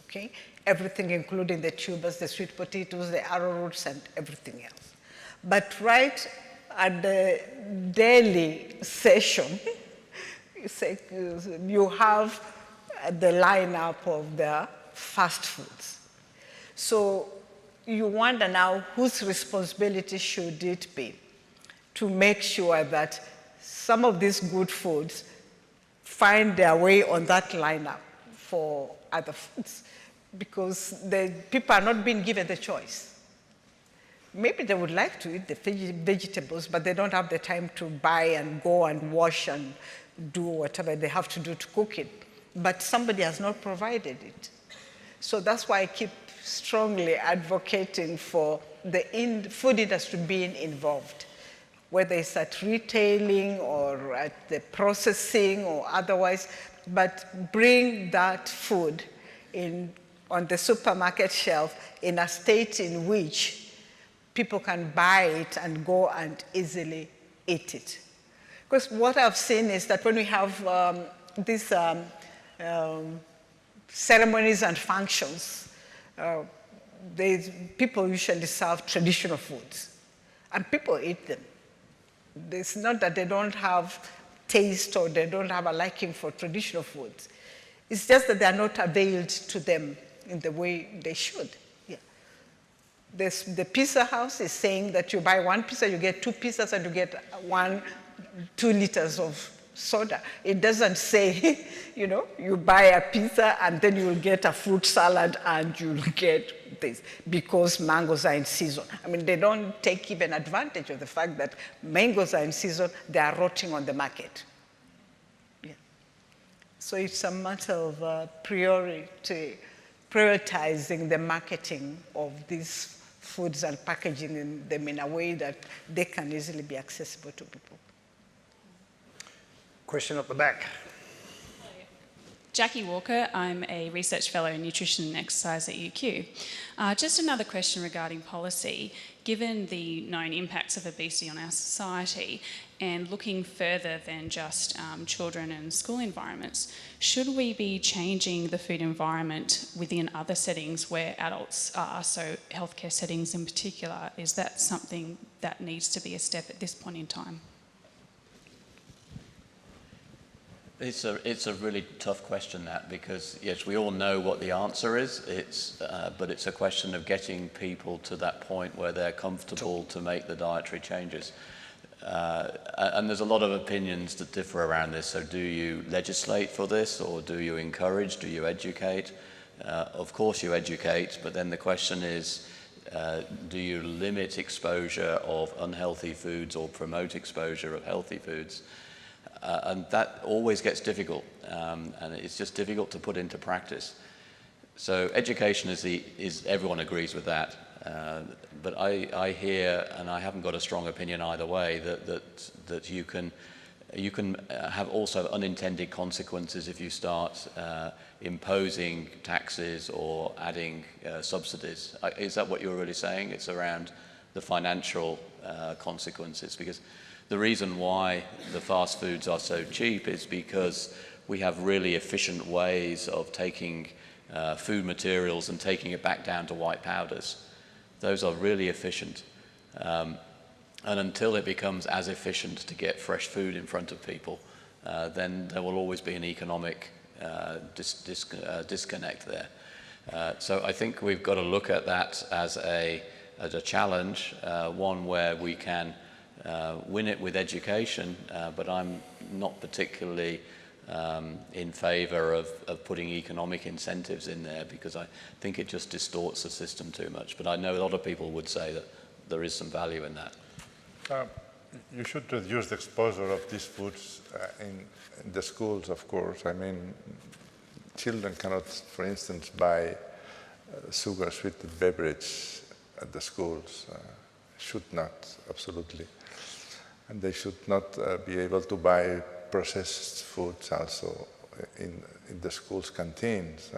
okay? Everything including the tubers, the sweet potatoes, the arrowroots, and everything else. But right at the daily session, you have the lineup of the fast foods. So you wonder now whose responsibility should it be to make sure that some of these good foods find their way on that lineup for other foods, because the people are not being given the choice. Maybe they would like to eat the vegetables, but they don't have the time to buy and go and wash and do whatever they have to do to cook it. But somebody has not provided it. So that's why I keep strongly advocating for the food industry being involved, whether it's at retailing or at the processing or otherwise, but bring that food on the supermarket shelf in a state in which people can buy it and go and easily eat it. Because what I've seen is that when we have these ceremonies and functions, people usually serve traditional foods, and people eat them. It's not that they don't have taste or they don't have a liking for traditional foods. It's just that they are not availed to them in the way they should. Yeah. The pizza house is saying that you buy one pizza, you get 2 pizzas, and you get 2 liters of soda. It doesn't say, you know, you buy a pizza and then you'll get a fruit salad and you'll get this because mangoes are in season. I mean, they don't take even advantage of the fact that mangoes are in season, they are rotting on the market. Yeah. So it's a matter of prioritizing the marketing of these foods and packaging them in a way that they can easily be accessible to people. Question at the back. Jackie Walker, I'm a research fellow in nutrition and exercise at UQ. Just another question regarding policy. Given the known impacts of obesity on our society and looking further than just children and school environments, should we be changing the food environment within other settings where adults are, so healthcare settings in particular? Is that something that needs to be a step at this point in time? It's a really tough question, that, because yes, we all know what the answer is. But it's a question of getting people to that point where they're comfortable to make the dietary changes. And there's a lot of opinions that differ around this. So do you legislate for this, or do you encourage? Do you educate? Of course you educate, but then the question is, do you limit exposure of unhealthy foods or promote exposure of healthy foods? And that always gets difficult, and it's just difficult to put into practice. So education is everyone agrees with that, but I hear, and I haven't got a strong opinion either way, that you can have also unintended consequences if you start imposing taxes or adding subsidies. Is that what you're really saying? It's around the financial consequences, because the reason why the fast foods are so cheap is because we have really efficient ways of taking food materials and taking it back down to white powders. Those are really efficient. And until it becomes as efficient to get fresh food in front of people, then there will always be an economic disconnect there. So I think we've got to look at that as a challenge, one where we can win it with education, but I'm not particularly in favour of putting economic incentives in there, because I think it just distorts the system too much. But I know a lot of people would say that there is some value in that. You should reduce the exposure of these foods in the schools, of course. I mean, children cannot, for instance, buy sugar-sweetened beverage at the schools. Should not, absolutely. And they should not be able to buy processed foods also in the schools' canteens.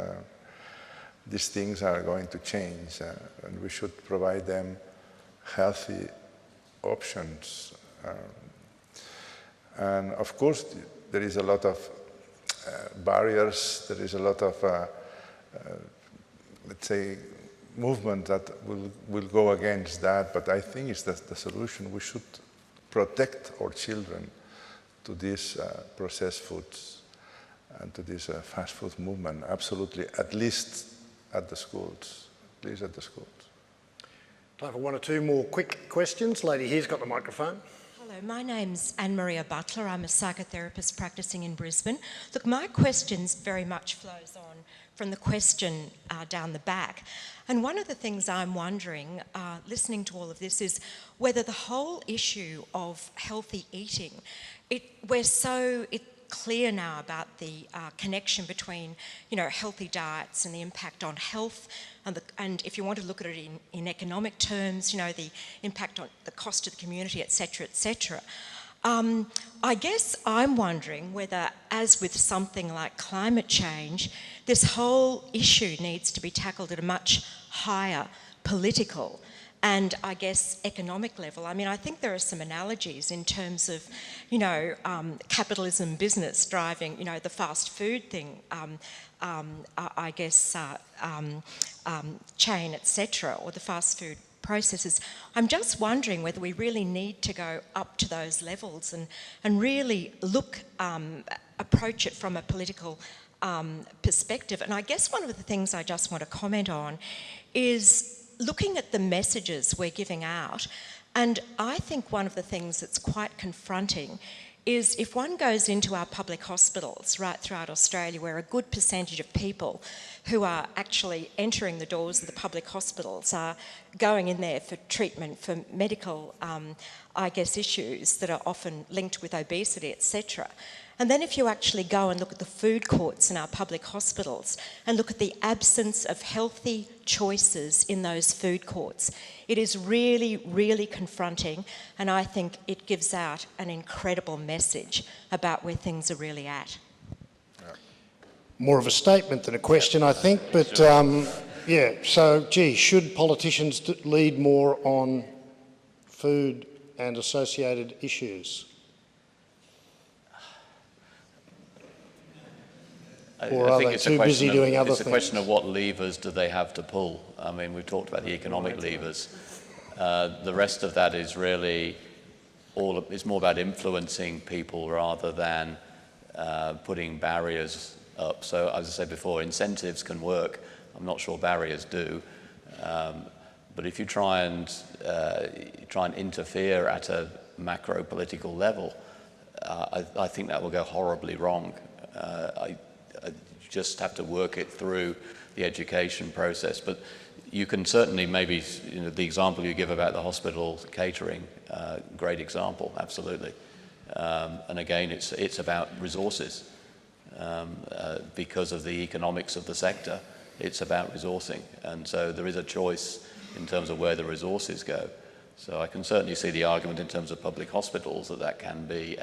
These things are going to change, and we should provide them healthy options. And of course, there is a lot of barriers, there is a lot of, let's say, movement that will go against that, but I think it's the solution. We should protect our children to these processed foods and to this fast food movement, absolutely, at least at the schools, Time for 1 or 2 more quick questions. Lady here's got the microphone. Hello, my name's Anne-Maria Butler. I'm a psychotherapist practicing in Brisbane. Look, my question very much flows on from the question down the back. And one of the things I'm wondering, listening to all of this, is whether the whole issue of healthy eating, we're so clear now about the connection between, healthy diets and the impact on health, and if you want to look at it in economic terms, the impact on the cost to the community, etc., etc. I guess I'm wondering whether, as with something like climate change, this whole issue needs to be tackled at a much higher political and, I guess, economic level. I mean, I think there are some analogies in terms of, capitalism, business driving, the fast food thing, I guess, chain, etc., or the fast food processes. I'm just wondering whether we really need to go up to those levels and really approach it from a political perspective. And I guess one of the things I just want to comment on is looking at the messages we're giving out. And I think one of the things that's quite confronting is if one goes into our public hospitals right throughout Australia, where a good percentage of people who are actually entering the doors of the public hospitals are going in there for treatment for medical, I guess, issues that are often linked with obesity, etc. And then if you actually go and look at the food courts in our public hospitals and look at the absence of healthy choices in those food courts, it is really, really confronting, and I think it gives out an incredible message about where things are really at. More of a statement than a question, I think, but yeah, so, gee, should politicians lead more on food and associated issues? Or are they too busy doing other things? It's a question of what levers do they have to pull. I mean, we've talked about the economic levers. The rest of that is really it's more about influencing people rather than putting barriers up. So, as I said before, incentives can work. I'm not sure barriers do. But if you try and interfere at a macro political level, I think that will go horribly wrong. You just have to work it through the education process. But you can certainly maybe, the example you give about the hospital catering, great example, absolutely. And again, it's about resources. Because of the economics of the sector, it's about resourcing. And so there is a choice in terms of where the resources go. So I can certainly see the argument in terms of public hospitals that can be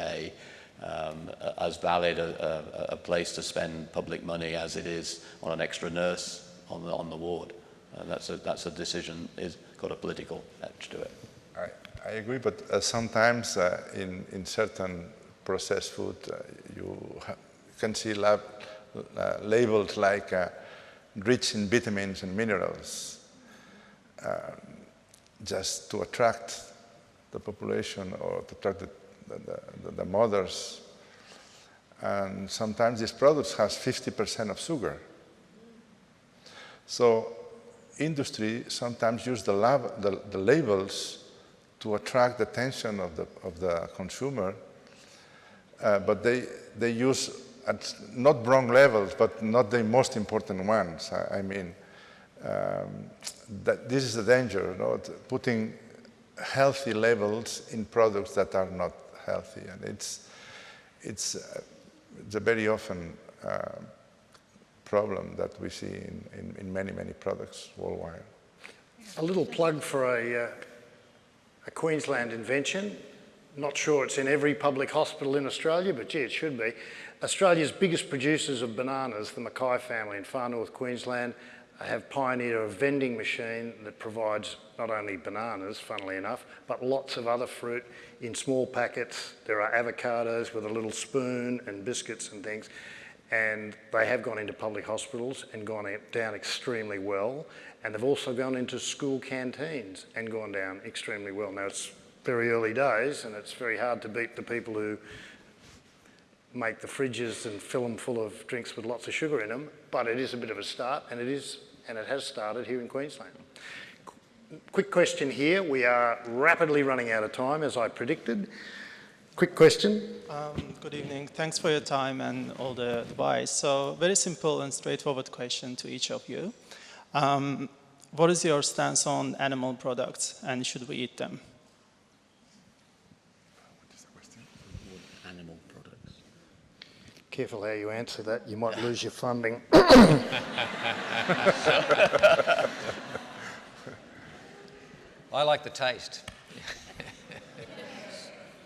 as valid a place to spend public money as it is on an extra nurse on the ward. That's a decision that's got a political edge to it. I agree, but sometimes in certain processed food, you can see labels like rich in vitamins and minerals, just to attract the population or to attract the mothers. And sometimes these products has 50% of sugar. So industry sometimes use the labels to attract the attention of the consumer, but they use at not wrong levels, but not the most important ones. I mean, that this is the danger, putting healthy labels in products that are not healthy, and it's a very often problem that we see in many products worldwide. A little plug for a Queensland invention. Not sure it's in every public hospital in Australia, but gee, it should be. Australia's biggest producers of bananas, the Mackay family in far north Queensland, have pioneered a vending machine that provides not only bananas, funnily enough, but lots of other fruit in small packets. There are avocados with a little spoon and biscuits and things. And they have gone into public hospitals and gone down extremely well. And they've also gone into school canteens and gone down extremely well. Now, it's very early days, and it's very hard to beat the people who make the fridges and fill them full of drinks with lots of sugar in them, but it is a bit of a start, and it has started here in Queensland. Quick question here. We are rapidly running out of time, as I predicted. Quick question. Good evening. Thanks for your time and all the advice. So, very simple and straightforward question to each of you. What is your stance on animal products, and should we eat them? Animal products. Careful how you answer that. You might lose your funding. I like the taste.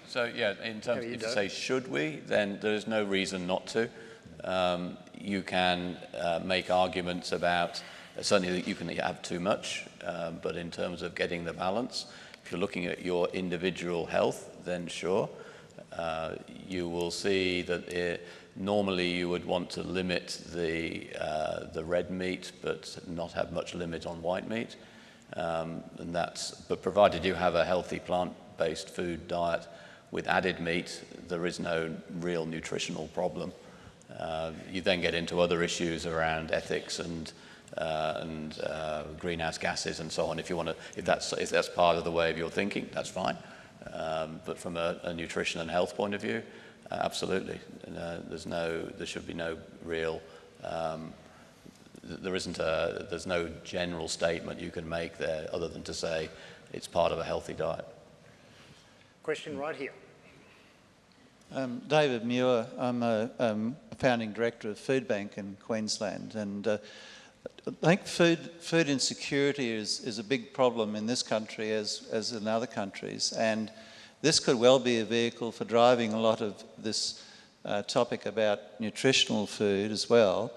So yeah, in terms of if you say should we, then there is no reason not to. You can make arguments about certainly that you can have too much, but in terms of getting the balance, if you're looking at your individual health, then sure. You will see that normally you would want to limit the red meat, but not have much limit on white meat. But provided you have a healthy plant-based food diet with added meat, there is no real nutritional problem. You then get into other issues around ethics and greenhouse gases and so on. If that's part of the way of your thinking, that's fine. But from a nutrition and health point of view, absolutely. There should be no real. There's no general statement you can make there other than to say it's part of a healthy diet. Question right here. David Muir, I'm a founding director of Food Bank in Queensland, and I think food insecurity is a big problem in this country as in other countries, and this could well be a vehicle for driving a lot of this topic about nutritional food as well.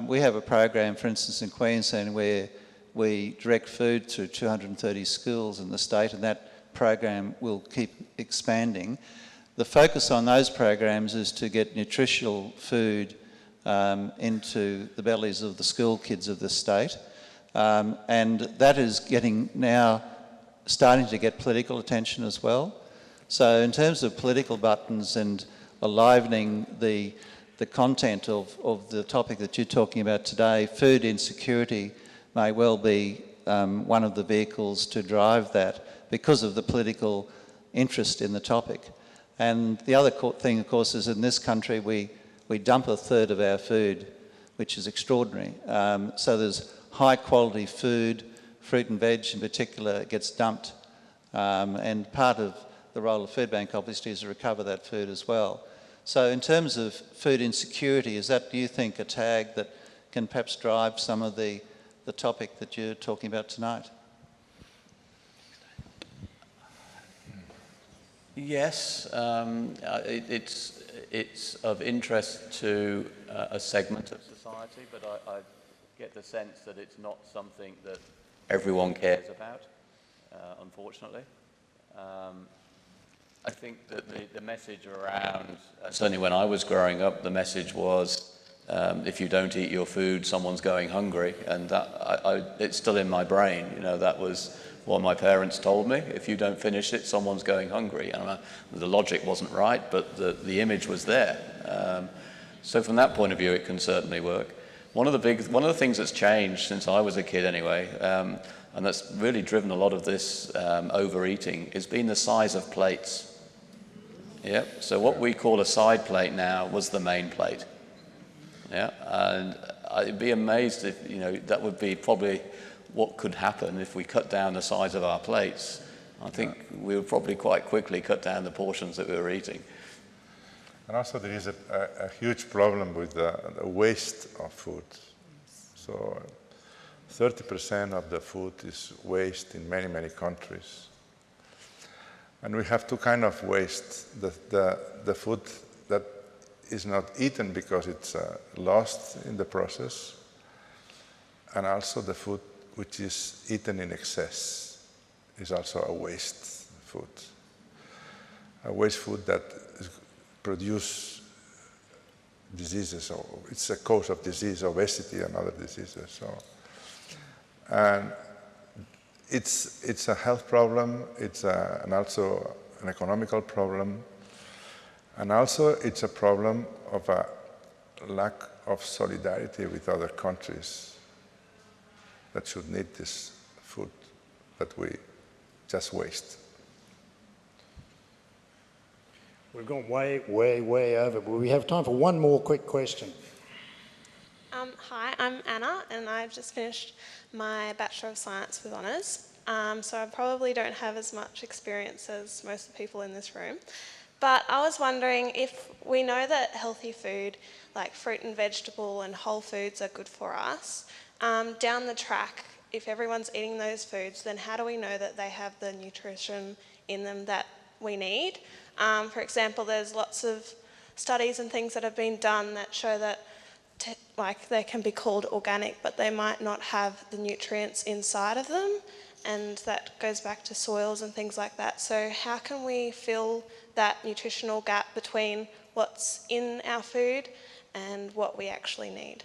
We have a program, for instance, in Queensland where we direct food to 230 schools in the state, and that program will keep expanding. The focus on those programs is to get nutritional food into the bellies of the school kids of the state, and that is starting to get political attention as well. So in terms of political buttons and enlivening the content of the topic that you're talking about today, food insecurity may well be one of the vehicles to drive that because of the political interest in the topic. And the other thing, of course, is in this country we dump a third of our food, which is extraordinary. So there's high quality food, fruit and veg in particular, gets dumped. And part of the role of Food Bank obviously is to recover that food as well. So in terms of food insecurity, is that, do you think, a tag that can perhaps drive some of the topic that you're talking about tonight? Yes, it's of interest to a segment of society, but I get the sense that it's not something that everyone cares about, unfortunately. I think that the message around, certainly when I was growing up, the message was, if you don't eat your food, someone's going hungry, and that it's still in my brain. You know, that was what my parents told me. If you don't finish it, someone's going hungry. And the logic wasn't right, but the image was there. So from that point of view, it can certainly work. One of the things that's changed since I was a kid, anyway, and that's really driven a lot of this overeating, has been the size of plates. Yeah. So what we call a side plate now was the main plate. Yeah. And I'd be amazed if, that would be probably what could happen if we cut down the size of our plates. I think we would probably quite quickly cut down the portions that we were eating. And also there is a huge problem with the waste of food. So 30% of the food is waste in many, many countries. And we have two kinds of waste. The food that is not eaten because it's lost in the process, and also the food which is eaten in excess is also a waste food. A waste food that produces diseases, or it's a cause of disease, obesity and other diseases. So, and it's a health problem, and also an economical problem, and also it's a problem of a lack of solidarity with other countries that should need this food that we just waste. We've gone way, way, way over, but we have time for one more quick question. Hi, I'm Anna, and I've just finished my Bachelor of Science with honours. So I probably don't have as much experience as most of the people in this room. But I was wondering, if we know that healthy food, like fruit and vegetable and whole foods, are good for us, down the track, if everyone's eating those foods, then how do we know that they have the nutrition in them that we need? For example, there's lots of studies and things that have been done that show that they can be called organic, but they might not have the nutrients inside of them, and that goes back to soils and things like that. So how can we fill that nutritional gap between what's in our food and what we actually need?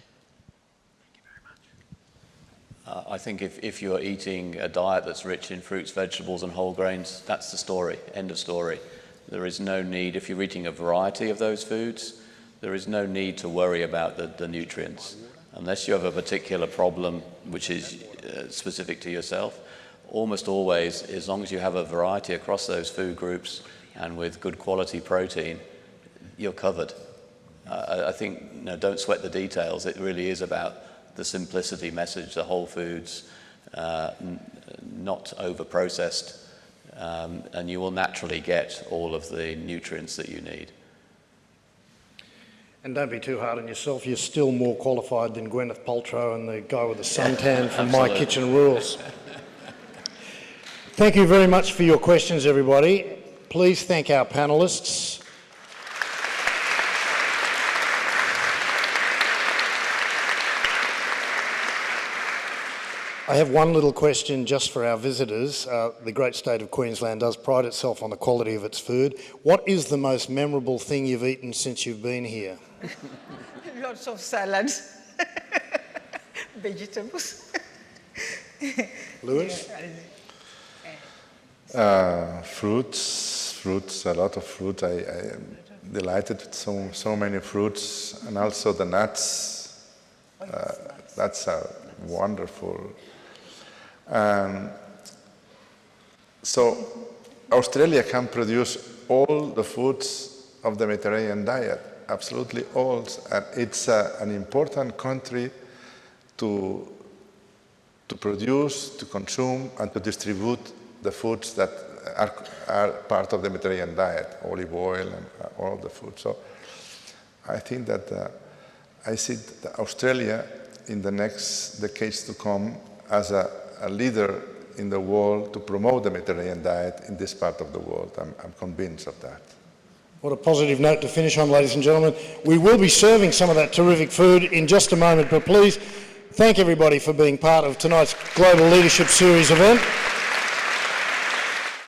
I think if you're eating a diet that's rich in fruits, vegetables and whole grains, that's the story, end of story. There is no need, if you're eating a variety of those foods, there is no need to worry about the nutrients. Unless you have a particular problem which is specific to yourself, almost always, as long as you have a variety across those food groups and with good quality protein, you're covered. I think, don't sweat the details. It really is about the simplicity message, the whole foods, not over-processed, and you will naturally get all of the nutrients that you need. And don't be too hard on yourself. You're still more qualified than Gwyneth Paltrow and the guy with the suntan from My Kitchen Rules. Thank you very much for your questions, everybody. Please thank our panellists. I have one little question just for our visitors. The great state of Queensland does pride itself on the quality of its food. What is the most memorable thing you've eaten since you've been here? Lots of salads, vegetables. Lewis? Fruits, a lot of fruit. I am delighted with so many fruits, and also the nuts. That's wonderful. So Australia can produce all the foods of the Mediterranean diet, absolutely all, and it's an important country to produce, to consume, and to distribute the foods that are part of the Mediterranean diet, olive oil and all the food. So I think that I see Australia in the next decades to come as a leader in the world to promote the Mediterranean diet in this part of the world. I'm convinced of that. What a positive note to finish on, ladies and gentlemen. We will be serving some of that terrific food in just a moment, but please thank everybody for being part of tonight's Global Leadership Series event.